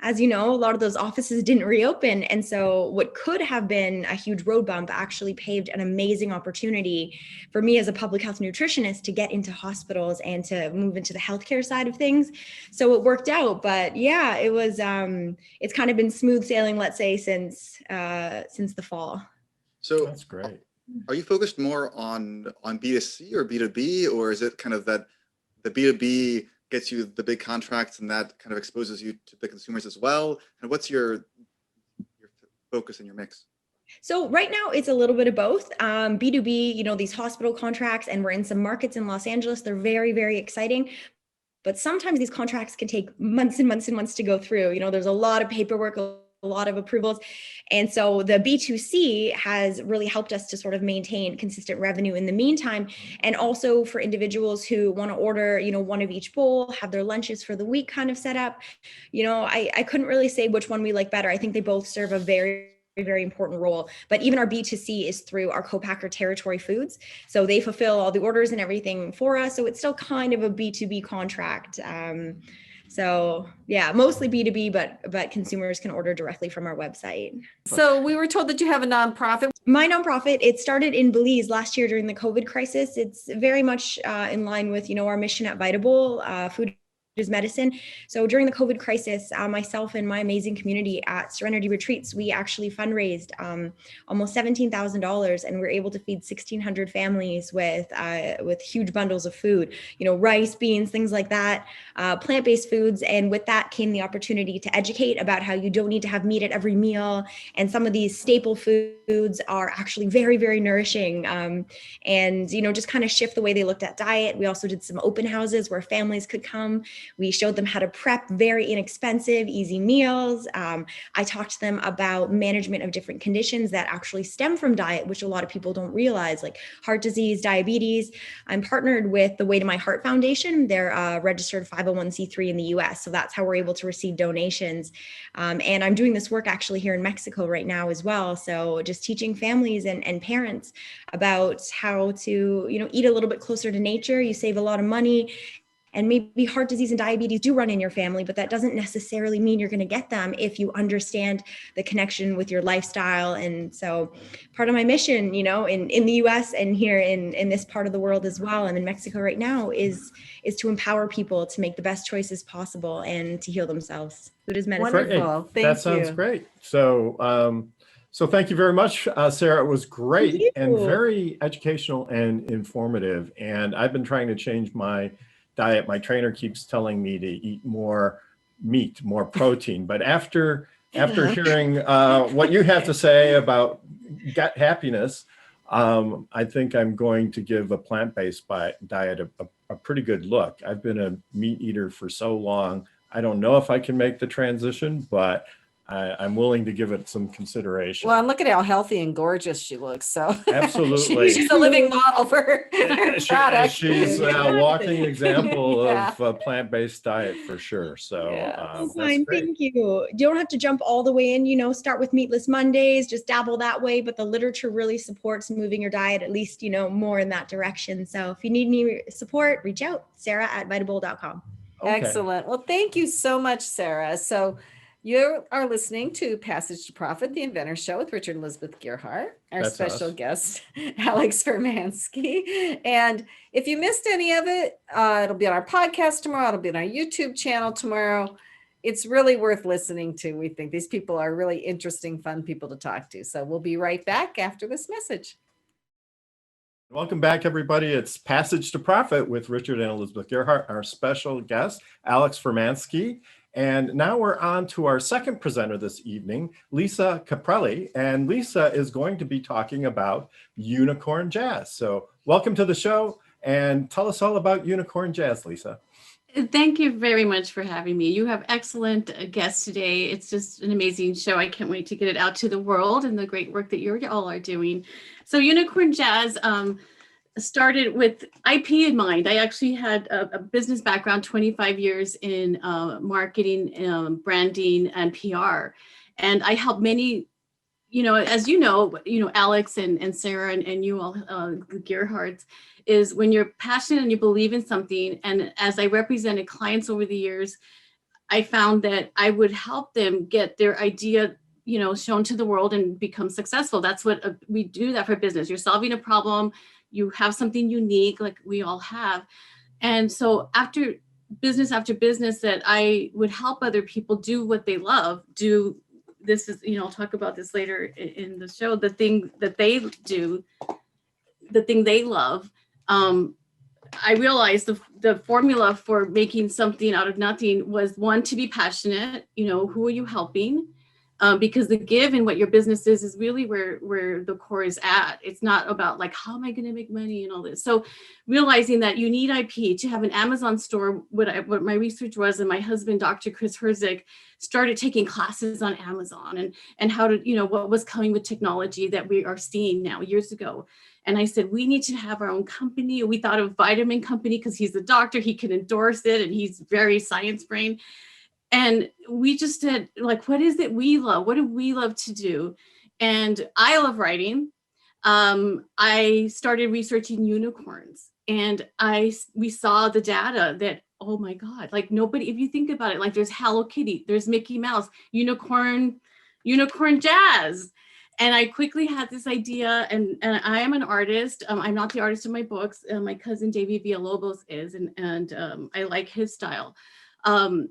as you know, a lot of those offices didn't reopen. And so what could have been a huge road bump actually paved an amazing opportunity for me as a public health nutritionist to get into hospitals and to move into the healthcare side of things. So it worked out. But yeah, it was, it's kind of been smooth sailing, let's say, since the fall. So that's great. Are you focused more on B2C or B2B, or is it kind of that the B2B gets you the big contracts and that kind of exposes you to the consumers as well? And what's your focus in your mix? So right now it's a little bit of both. B2B, these hospital contracts, and we're in some markets in Los Angeles. They're very, very exciting. But sometimes these contracts can take months and months and months to go through. There's a lot of paperwork, a lot of approvals. And so the B2C has really helped us to sort of maintain consistent revenue in the meantime. And also for individuals who want to order, one of each bowl, have their lunches for the week kind of set up. I couldn't really say which one we like better. I think they both serve a very important role. But even our B2C is through our co-packer Territory Foods. So they fulfill all the orders and everything for us. So it's still kind of a B2B contract. So yeah, mostly B2B, but consumers can order directly from our website. So we were told that you have a nonprofit. My nonprofit, it started in Belize last year during the COVID crisis. It's very much in line with, our mission at Vitable, food is medicine. So during the COVID crisis, myself and my amazing community at Serenity Retreats, we actually fundraised almost $17,000, and we're able to feed 1,600 families with huge bundles of food, rice, beans, things like that, plant-based foods. And with that came the opportunity to educate about how you don't need to have meat at every meal. And some of these staple foods are actually very, very nourishing. And, just kind of shift the way they looked at diet. We also did some open houses where families could come. We showed them how to prep very inexpensive, easy meals. I talked to them about management of different conditions that actually stem from diet, which a lot of people don't realize, like heart disease, diabetes. I'm partnered with the Way to My Heart Foundation. They're a registered 501c3 in the US. So that's how we're able to receive donations. And I'm doing this work actually here in Mexico right now as well. So just teaching families and parents about how to, eat a little bit closer to nature. You save a lot of money. And maybe heart disease and diabetes do run in your family, but that doesn't necessarily mean you're going to get them if you understand the connection with your lifestyle. And so part of my mission, in the US and here in this part of the world as well, I'm in Mexico right now, is to empower people to make the best choices possible and to heal themselves. Food is medicine. Wonderful. Thank That sounds you. great. So thank you very much, Sarah. It was great and very educational and informative. And I've been trying to change my diet. My trainer keeps telling me to eat more meat, more protein. But after hearing what you have to say about gut happiness, I think I'm going to give a plant-based diet a pretty good look. I've been a meat eater for so long. I don't know if I can make the transition, but I'm willing to give it some consideration. Well, and look at how healthy and gorgeous she looks. So absolutely, she's a living model for her product. She's a walking example of a plant-based diet for sure. So fine, thank you. You don't have to jump all the way in. Start with meatless Mondays, just dabble that way. But the literature really supports moving your diet at least more in that direction. So if you need any support, reach out, Sarah@vitable.com. Okay. Excellent. Well, thank you so much, Sarah. So you are listening to Passage to Profit, the Inventor Show with Richard and Elizabeth Gearhart, our That's special us. guest, Alex Furmansky. And if you missed any of it, it'll be on our podcast tomorrow. It'll be on our YouTube channel tomorrow. It's really worth listening to. We think these people are really interesting, fun people to talk to. So we'll be right back after this message. Welcome back, everybody. It's Passage to Profit with Richard and Elizabeth Gearhart, our special guest, Alex Furmansky. And now we're on to our second presenter this evening, Lisa Caprelli. And Lisa is going to be talking about unicorn jazz. So welcome to the show and tell us all about unicorn jazz, Lisa. Thank you very much for having me. You have excellent guests today. It's just an amazing show. I can't wait to get it out to the world and the great work that you all are doing. So unicorn jazz started with IP in mind. I actually had a business background, 25 years in marketing, branding, and PR. And I helped many, as Alex and Sarah and you all, the Gearharts, is when you're passionate and you believe in something. And as I represented clients over the years, I found that I would help them get their idea shown to the world and become successful. That's what we do that for business. You're solving a problem. You have something unique like we all have. And so after business that I would help other people do what they love, this is, I'll talk about this later in the show, the thing that they do, the thing they love. I realized the formula for making something out of nothing was, one, to be passionate. Who are you helping? because the give in what your business is really where the core is at. It's not about like, how am I going to make money and all this. So realizing that you need IP to have an Amazon store, what my research was, and my husband, Dr. Chris Herzik, started taking classes on Amazon and how to, what was coming with technology that we are seeing now years ago. And I said, we need to have our own company. We thought of Vitamin Company because he's a doctor, he can endorse it, and he's very science brain. And we just said, like, what is it we love? What do we love to do? And I love writing. I started researching unicorns, and we saw the data that, oh my God, like nobody, if you think about it, like there's Hello Kitty, there's Mickey Mouse, unicorn jazz. And I quickly had this idea, and I am an artist. I'm not the artist of my books. My cousin David Villalobos is, and I like his style. I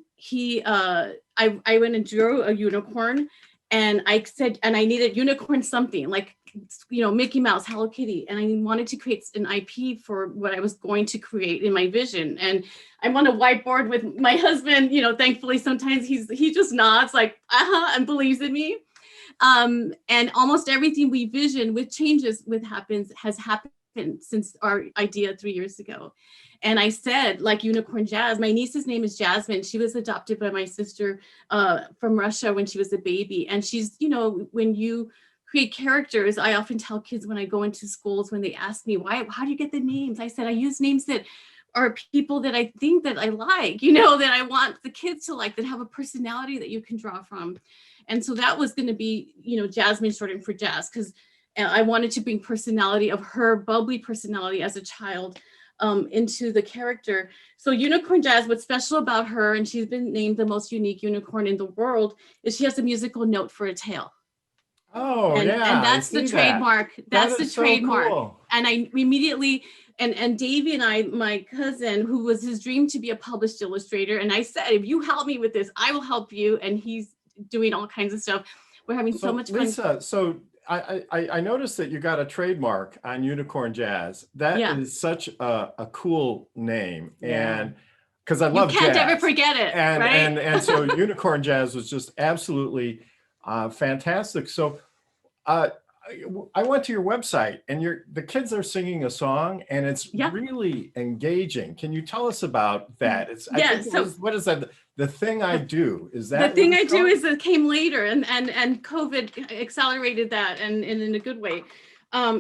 went and drew a unicorn, and I said, and I needed unicorn something like, Mickey Mouse, Hello Kitty. And I wanted to create an IP for what I was going to create in my vision. And I'm on a whiteboard with my husband, thankfully sometimes he just nods like, and believes in me. And almost everything we vision with changes has happened since our idea 3 years ago. And I said, like unicorn jazz, my niece's name is Jasmine. She was adopted by my sister from Russia when she was a baby. And she's, when you create characters, I often tell kids when I go into schools, when they ask me, how do you get the names? I said, I use names that are people that I think that I like, that I want the kids to like, that have a personality that you can draw from. And so that was going to be, Jasmine shortened for Jazz, because I wanted to bring personality of her bubbly personality as a child into the character. So Unicorn Jazz, what's special about her, and she's been named the most unique unicorn in the world, is she has a musical note for a tail. Oh, and, yeah. And that's the trademark. That's the trademark. Cool. And I immediately, and Davey and I, my cousin, who was his dream to be a published illustrator. And I said, if you help me with this, I will help you. And he's doing all kinds of stuff. We're having so much fun. Lisa, so I noticed that you got a trademark on Unicorn Jazz. That is such a cool name. Yeah. And because I love jazz. You can't ever forget it, and, right? And so Unicorn Jazz was just absolutely fantastic. So I went to your website, and the kids are singing a song, and it's really engaging. Can you tell us about that? What is that? The Thing I Do, is that the Thing I Do is it came later, and COVID accelerated that, and in a good way.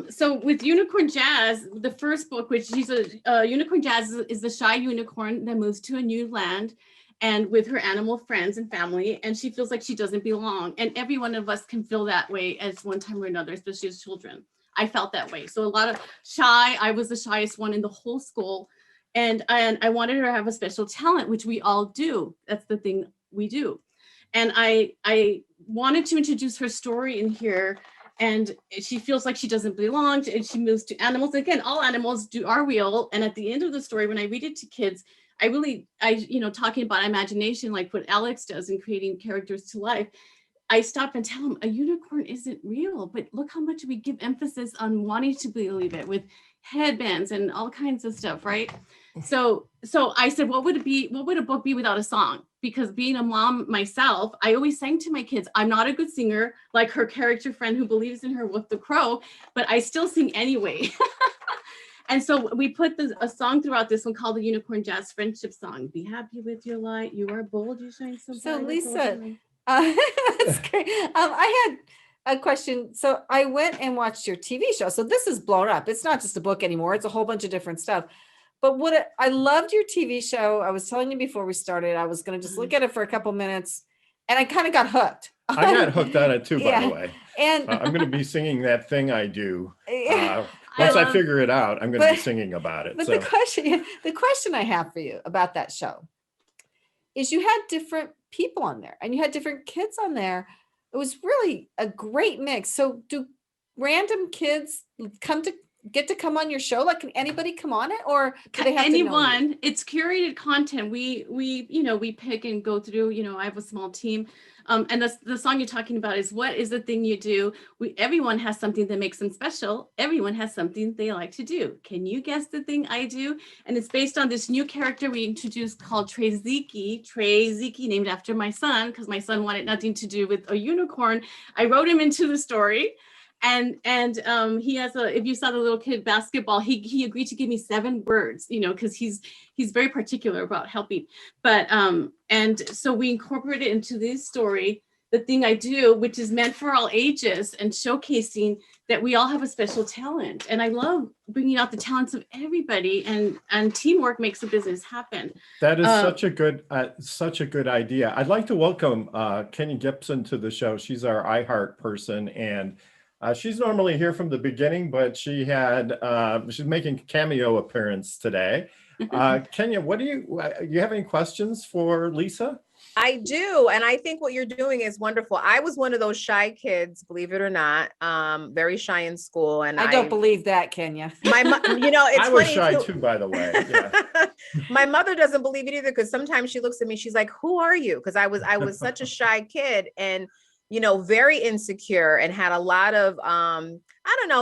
So with Unicorn Jazz, the first book, which she's Unicorn Jazz is the shy unicorn that moves to a new land, and with her animal friends and family, and she feels like she doesn't belong. And every one of us can feel that way at one time or another, especially as children. I felt that way. So a lot of shy, I was the shyest one in the whole school. And I wanted her to have a special talent, which we all do. That's the thing we do. And I wanted to introduce her story in here. And she feels like she doesn't belong, and she moves to animals. Again, all animals are real. And at the end of the story, when I read it to kids, I talking about imagination, like what Alex does in creating characters to life, I stop and tell them a unicorn isn't real, but look how much we give emphasis on wanting to believe it with headbands and all kinds of stuff, right? So I said, what would a book be without a song? Because being a mom myself, I always sang to my kids. I'm not a good singer like her character friend who believes in her with the crow, but I still sing anyway. And so we put a song throughout this one called the Unicorn Jazz Friendship Song. Be happy with your light. You are bold. You shine so bright. So Lisa, that's great. I had a question. So I went and watched your TV show. So this is blown up. It's not just a book anymore. It's a whole bunch of different stuff. But I loved your TV show. I was telling you before we started, I was going to just look at it for a couple minutes, and I kind of got hooked. I got hooked on it too, by the way. And I'm going to be singing That Thing I Do. Once I figure it out, I'm going to be singing about it. But the question I have for you about that show is you had different people on there, and you had different kids on there. It was really a great mix. So do random kids come to get to come on your show? Like, can anybody come on it, or do they have to know you? Anyone? It's curated content. We pick and go through. I have a small team. And the song you're talking about is what is the thing you do? Everyone has something that makes them special. Everyone has something they like to do. Can you guess the thing I do? And it's based on this new character we introduced called Treziki, named after my son, because my son wanted nothing to do with a unicorn. I wrote him into the story. And he has if you saw the little kid basketball, he agreed to give me 7 words, because he's very particular about helping. But and so we incorporated into this story the thing I do, which is meant for all ages and showcasing that we all have a special talent. And I love bringing out the talents of everybody, and teamwork makes the business happen. That is such a good idea. I'd like to welcome Kenny Gibson to the show. She's our iHeart person, and she's normally here from the beginning, but she's making a cameo appearance today. Kenya, you have any questions for Lisa? I do. And I think what you're doing is wonderful. I was one of those shy kids, believe it or not, very shy in school. And I don't believe that, Kenya. It's I was funny shy too, by the way. Yeah. My mother doesn't believe it either, because sometimes she looks at me, she's like, who are you? Because I was such a shy kid, and very insecure, and had a lot of,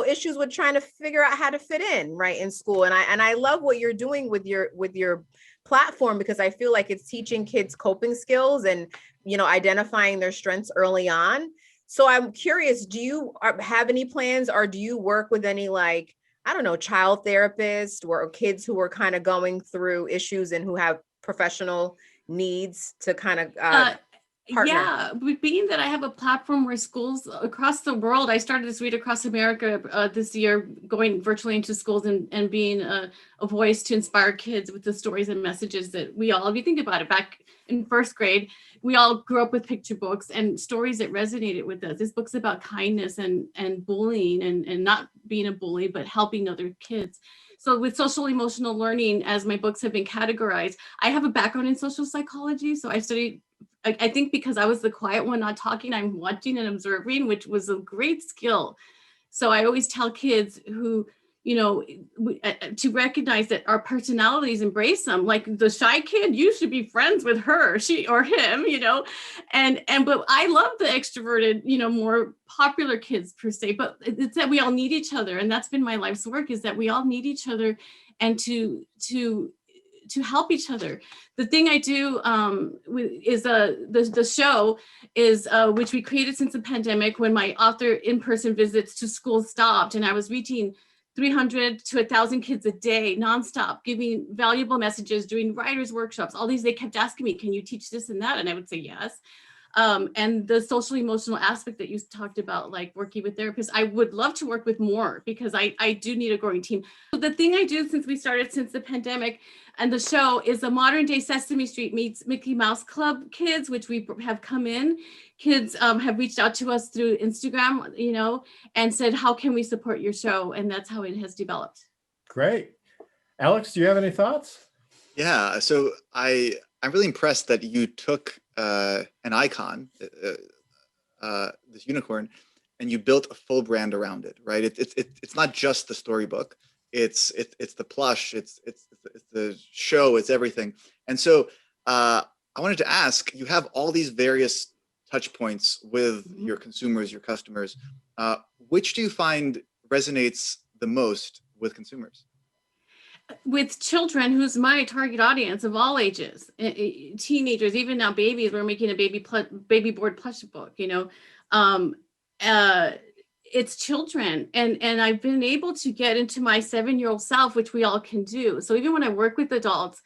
issues with trying to figure out how to fit in right in school. And I love what you're doing with your platform, because I feel like it's teaching kids coping skills and, identifying their strengths early on. So I'm curious, do you have any plans, or do you work with any, child therapists or kids who are kind of going through issues and who have professional needs to kind of, partner? Yeah, being that I have a platform where schools across the world, I started this Read Across America this year, going virtually into schools and being a voice to inspire kids with the stories and messages that we all, if you think about it, back in 1st grade, we all grew up with picture books and stories that resonated with us. This book's about kindness and bullying and not being a bully, but helping other kids. So with social emotional learning, as my books have been categorized, I have a background in social psychology. So I studied, I think because I was the quiet one not talking, I'm watching and observing, which was a great skill. So I always tell kids who, to recognize that our personalities embrace them. Like the shy kid, you should be friends with her, she or him, but I love the extroverted, more popular kids per se, but it's that we all need each other. And that's been my life's work, is that we all need each other, and to help each other. The thing I do is the show is which we created since the pandemic, when my author in-person visits to schools stopped, and I was reaching 300 to 1,000 kids a day nonstop, giving valuable messages, doing writers' workshops, all these. They kept asking me, can you teach this and that? And I would say yes. And the social emotional aspect that you talked about, like working with therapists, I would love to work with more, because I do need a growing team. So the thing I do since the pandemic, and the show is a modern day Sesame Street meets Mickey Mouse Club kids, which we have come in. Kids have reached out to us through Instagram, and said, how can we support your show? And that's how it has developed. Great. Alex, do you have any thoughts? Yeah, so I'm really impressed that you took an icon, this unicorn, and you built a full brand around it, right? It's not just the storybook. It's the plush, it's the show, it's everything. And so I wanted to ask, you have all these various touch points with your consumers, your customers. Which do you find resonates the most with consumers? With children, who's my target audience of all ages, teenagers, even now babies. We're making a baby board plush book, it's children, and I've been able to get into my 7-year-old self, which we all can do. So even when I work with adults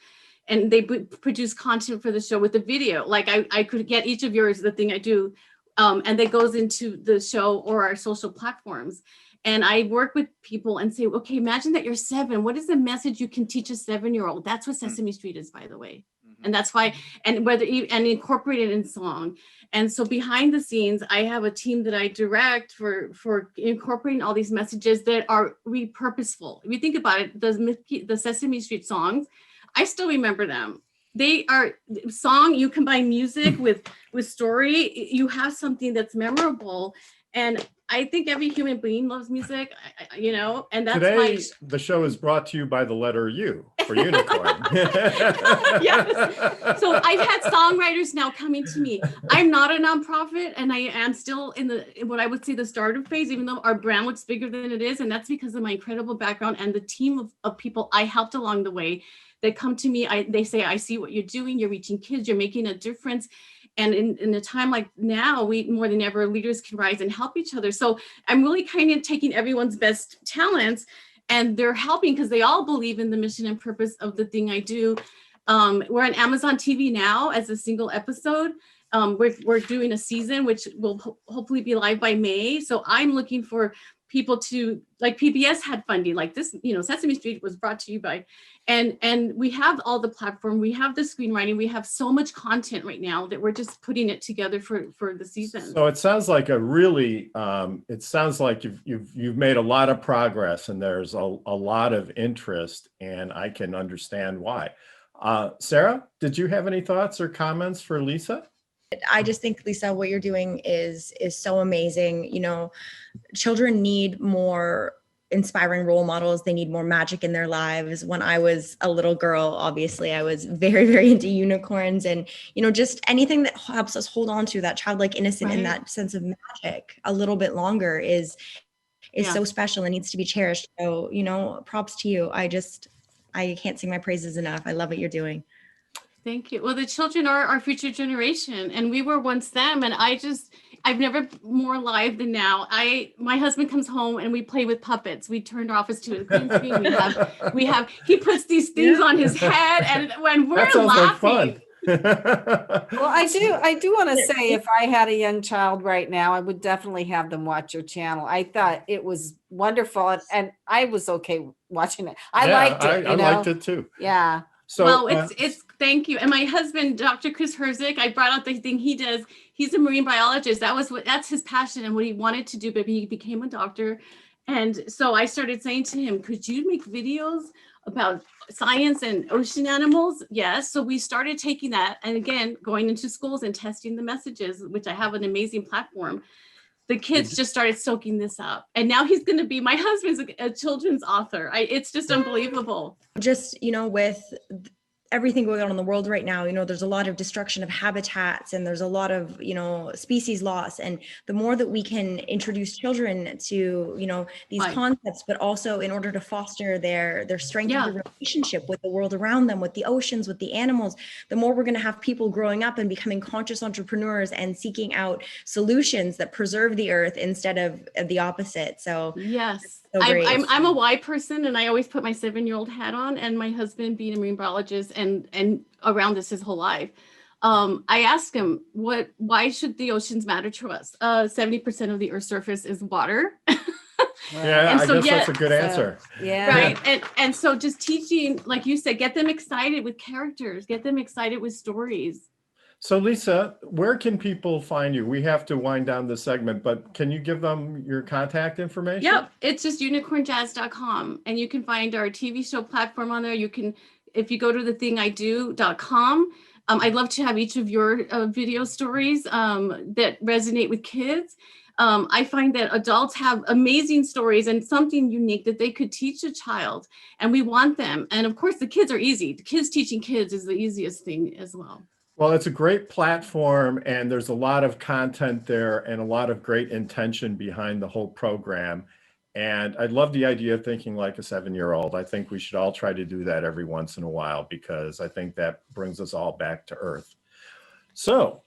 and they produce content for the show with the video, like I could get each of yours, the thing I do, and that goes into the show or our social platforms. And I work with people and say, okay, imagine that you're 7. What is the message you can teach a 7-year-old? That's what Sesame Street is, by the way. And that's why, and incorporate it in song. And so behind the scenes, I have a team that I direct for incorporating all these messages that are repurposeful. If you think about it, the Sesame Street songs, I still remember them. They are song, you combine music with story, you have something that's memorable. And I think every human being loves music, you know, and that's Today, the show is brought to you by the letter U for unicorn. Yes. So I've had songwriters now coming to me. I'm not a nonprofit, and I am still in what I would say the startup phase, even though our brand looks bigger than it is. And that's because of my incredible background and the team of people I helped along the way that come to me. They say, I see what you're doing. You're reaching kids. You're making a difference. And in a time like now, we more than ever, leaders can rise and help each other. So I'm really kind of taking everyone's best talents, and they're helping because they all believe in the mission and purpose of the thing I do. We're on Amazon TV now as a single episode. We're doing a season, which will hopefully be live by May. So I'm looking for people to, like PBS had funding like this, you know, Sesame Street was brought to you by, and we have all the platform, we have the screenwriting, we have so much content right now that we're just putting it together for the season. So it sounds like a really, it sounds like you've made a lot of progress, and there's a lot of interest, and I can understand why. Sarah, did you have any thoughts or comments for Lisa? I just think, Lisa, what you're doing is so amazing. You know, children need more inspiring role models. They need more magic in their lives. When I was a little girl, obviously, I was very, very into unicorns, and, you know, just anything that helps us hold on to that childlike innocence and that sense of magic a little bit longer is so special and needs to be cherished. So, you know, props to you. I can't sing my praises enough. I love what you're doing. Thank you. Well, the children are our future generation, and we were once them. And I've never more alive than now. My husband comes home and we play with puppets. We turned our office to a green screen. He puts these things on his head, and when we're laughing. Like Well, I do want to say, if I had a young child right now, I would definitely have them watch your channel. I thought it was wonderful, and I was okay watching it. I liked it. I liked it too. Yeah. So, well, it's thank you. And my husband, Dr. Chris Herzik, I brought out the thing he does. He's a marine biologist. That's his passion and what he wanted to do, but he became a doctor. And so I started saying to him, could you make videos about science and ocean animals? Yes. So we started taking that, and again, going into schools and testing the messages, which I have an amazing platform. The kids just started soaking this up, and now he's going to be, my husband's a children's author. It's just unbelievable. Just, you know, with everything going on in the world right now, you know, there's a lot of destruction of habitats, and there's a lot of, you know, species loss. And the more that we can introduce children to, you know, these concepts, but also in order to foster their strength of the relationship with the world around them, with the oceans, with the animals, the more we're going to have people growing up and becoming conscious entrepreneurs and seeking out solutions that preserve the earth instead of the opposite. So yes. So I'm a Y person, and I always put my 7-year-old hat on, and my husband being a marine biologist and around this his whole life. I asked him, why should the oceans matter to us? 70% of the Earth's surface is water. Yeah, I guess that's a good answer. Yeah. Right. And so just teaching, like you said, get them excited with characters, get them excited with stories. So Lisa, where can people find you? We have to wind down this segment, but can you give them your contact information? Yep. It's just unicornjazz.com, and you can find our TV show platform on there. You can, if you go to thethingido.com, I'd love to have each of your video stories that resonate with kids. I find that adults have amazing stories and something unique that they could teach a child, and we want them. And of course, the kids are easy. The kids teaching kids is the easiest thing as well. Well, it's a great platform, and there's a lot of content there and a lot of great intention behind the whole program. And I love the idea of thinking like a 7-year-old. I think we should all try to do that every once in a while, because I think that brings us all back to earth. So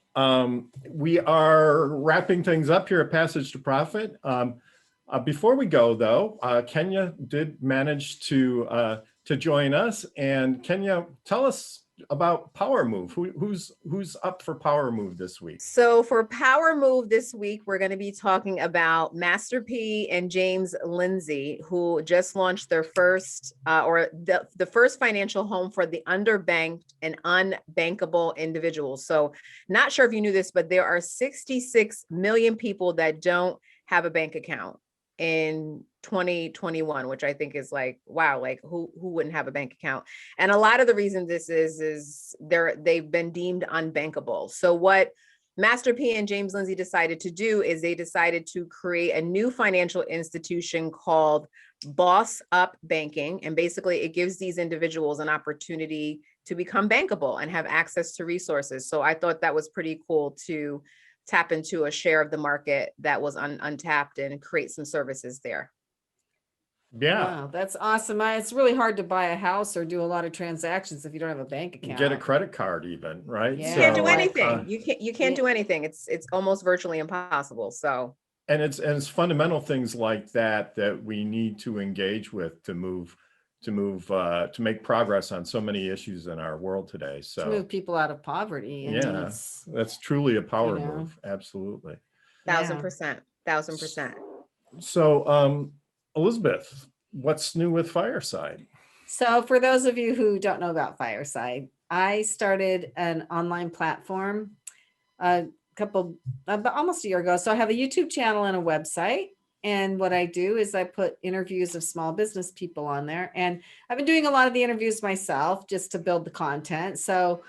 we are wrapping things up here at Passage to Profit. Before we go, though, Kenya did manage to join us. And Kenya, tell us about Power Move. Who's up for Power Move this week? So for Power Move this week, we're going to be talking about Master P and James Lindsay, who just launched their first the first financial home for the underbanked and unbankable individuals. So not sure if you knew this, but there are 66 million people that don't have a bank account in 2021, which I think is like, wow, like who wouldn't have a bank account? And a lot of the reason this is they've been deemed unbankable. So what Master P and James Lindsay decided to do is they decided to create a new financial institution called Boss Up Banking. And basically it gives these individuals an opportunity to become bankable and have access to resources. So I thought that was pretty cool to tap into a share of the market that was untapped and create some services there. Yeah. Wow, that's awesome. It's really hard to buy a house or do a lot of transactions if you don't have a bank account. Get a credit card even, right? Yeah. You can't do So, anything. You can't do anything. It's almost virtually impossible. So and it's fundamental things like that that we need to engage with to make progress on so many issues in our world today. So to move people out of poverty. And yeah, it's, that's truly a power you know. move. Absolutely. 1000%. So Elizabeth, what's new with Fireside? So for those of you who don't know about Fireside, I started an online platform almost a year ago. So I have a YouTube channel and a website. And what I do is I put interviews of small business people on there. And I've been doing a lot of the interviews myself just to build the content. So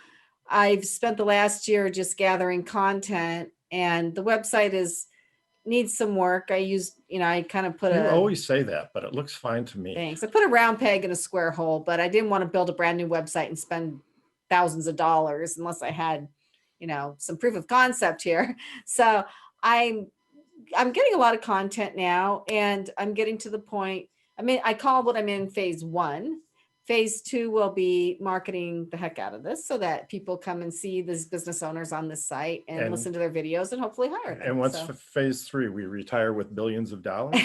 I've spent the last year just gathering content, and the website needs some work. I kind of put You always say that, but it looks fine to me. Thanks. I put a round peg in a square hole, but I didn't want to build a brand new website and spend thousands of dollars unless I had, some proof of concept here. So I'm getting a lot of content now, and I'm getting to the point. I call what I'm in phase 1. Phase 2 will be marketing the heck out of this so that people come and see these business owners on this site and listen to their videos and hopefully hire them. And what's phase 3? We retire with billions of dollars?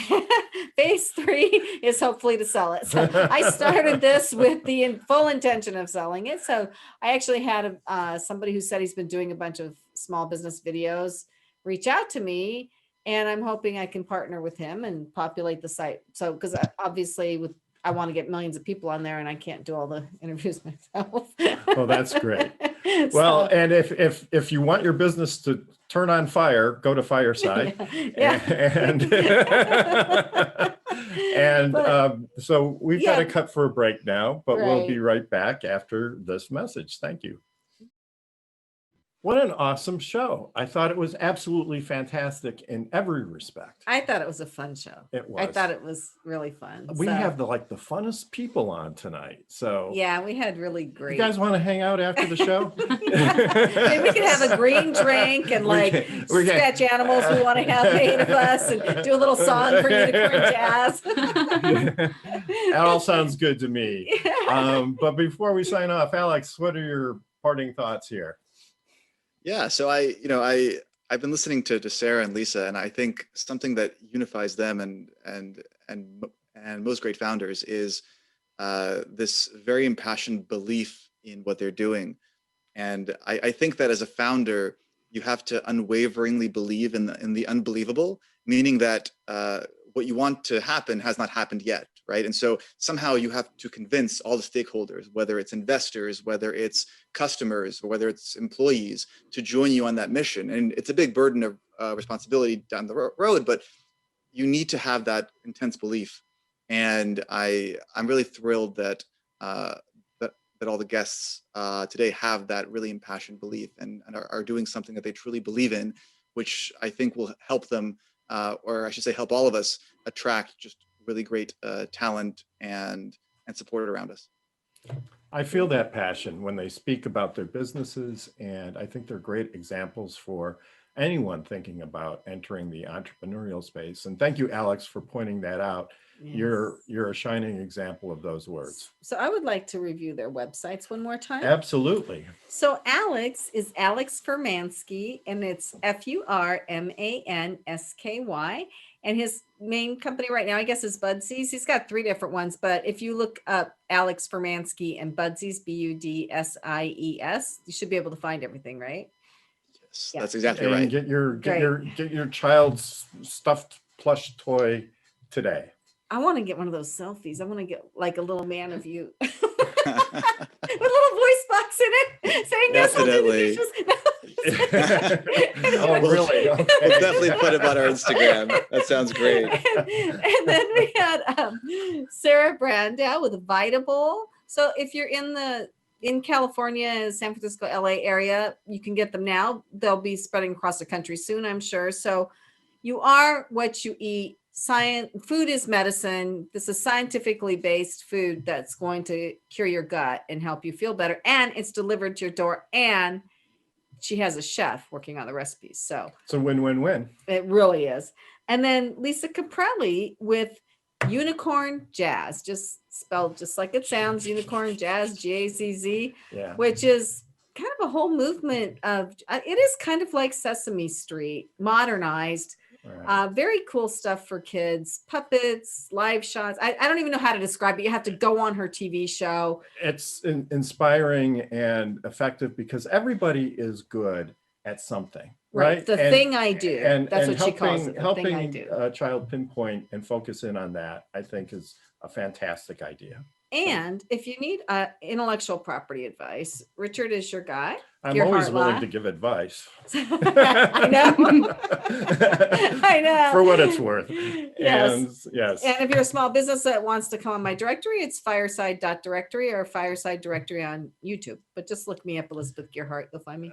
Phase 3 is hopefully to sell it. So I started this with the full intention of selling it. So I actually had somebody who said he's been doing a bunch of small business videos reach out to me, and I'm hoping I can partner with him and populate the site. So, because obviously I want to get millions of people on there, and I can't do all the interviews myself. Oh, that's great. Well, and if you want your business to turn on fire, go to Fireside. So we've got to cut for a break now, but we'll be right back after this message. Thank you. What an awesome show. I thought it was absolutely fantastic in every respect. I thought it was a fun show. It was. I thought it was really fun. We have the funnest people on tonight. So yeah, we had really great. You guys want to hang out after the show? Maybe we could have a green drink and sketch animals we want to have made of us and do a little song for Unicorn Jazz. That all sounds good to me. But before we sign off, Alex, what are your parting thoughts here? Yeah, so I've been listening to Sarah and Lisa, and I think something that unifies them and most great founders is this very impassioned belief in what they're doing. And I think that as a founder, you have to unwaveringly believe in the unbelievable, meaning that what you want to happen has not happened yet, right? And so somehow you have to convince all the stakeholders, whether it's investors, whether it's customers, or whether it's employees, to join you on that mission. And it's a big burden of responsibility down the road, but you need to have that intense belief. And I'm really thrilled that that all the guests today have that really impassioned belief and are doing something that they truly believe in, which I think will help them, or I should say help all of us, attract just really great talent and support around us. I feel that passion when they speak about their businesses, and I think they're great examples for anyone thinking about entering the entrepreneurial space. And thank you, Alex, for pointing that out. Yes. You're a shining example of those words. So I would like to review their websites one more time. Absolutely. So Alex is Alex Furmansky, and it's Furmansky. And his main company right now, I guess, is Budsies. He's got 3 different ones, but if you look up Alex Furmansky and Budsies, Budsies, you should be able to find everything, right? Yes, yeah. That's exactly right. Get your child's stuffed plush toy today. I want to get one of those selfies. I want to get like a little man of you with a little voice box in it saying yes, I'll do the dishes. Oh, really? Okay. We'll definitely put it on our Instagram. That sounds great. And then we had Sarah Brandow with Vitable. So if you're in the in California, San Francisco, LA area. You can get them now. They'll be spreading across the country soon, I'm sure. So you are what you eat. Food is medicine. This is scientifically based food that's going to cure your gut and help you feel better. And it's delivered to your door. And she has a chef working on the recipes. So It's a win-win-win. it really is. And then Lisa Caprelli with Unicorn Jazz, just spelled just like it sounds, Unicorn Jazz, Jazz, Yeah. which is kind of a whole movement of, it is kind of like Sesame Street, modernized. Right. Very cool stuff for kids, puppets, live shots. I don't even know how to describe it. You have to go on her TV show. It's inspiring and effective because everybody is good at something, right? The thing I do. That's what she calls it. The helping thing I do. a child pinpoint and focus in on that, I think, is a fantastic idea. And if you need intellectual property advice, Richard is your guy. I'm Your always heart willing lot. to give advice. I know. I know. For what it's worth. Yes. And yes. And if you're a small business that wants to come on my directory, it's fireside.directory or fireside directory on YouTube. But just look me up, Elizabeth Gearhart. You'll find me.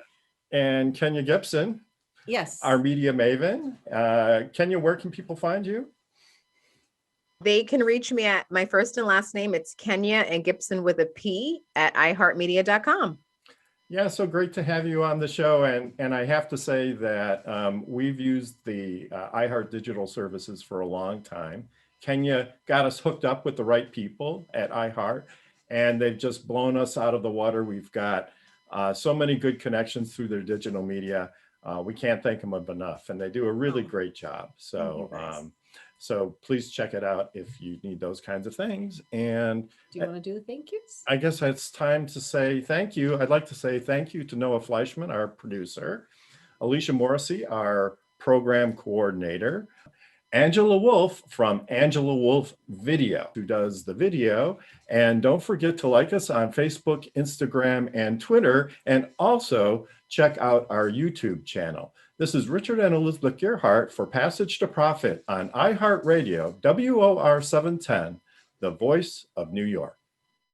And Kenya Gibson, Yes. our media maven. Kenya, where can people find you? They can reach me at my first and last name. It's Kenya and Gibson with a P at iheartmedia.com. Yeah, so great to have you on the show. And I have to say that we've used the iHeart digital services for a long time. Kenya got us hooked up with the right people at iHeart, and they've just blown us out of the water. We've got so many good connections through their digital media. We can't thank them enough, and they do a really great job. So, so please check it out if you need those kinds of things. And Do you want to do the thank yous? I guess it's time to say thank you. I'd like to say thank you to Noah Fleischman, our producer, Alicia Morrissey, our program coordinator, Angela Wolf from Angela Wolf Video, who does the video. And don't forget to like us on Facebook, Instagram, and Twitter, and also check out our YouTube channel. This is Richard and Elizabeth Gearhart for Passage to Profit on iHeartRadio, WOR 710, the voice of New York.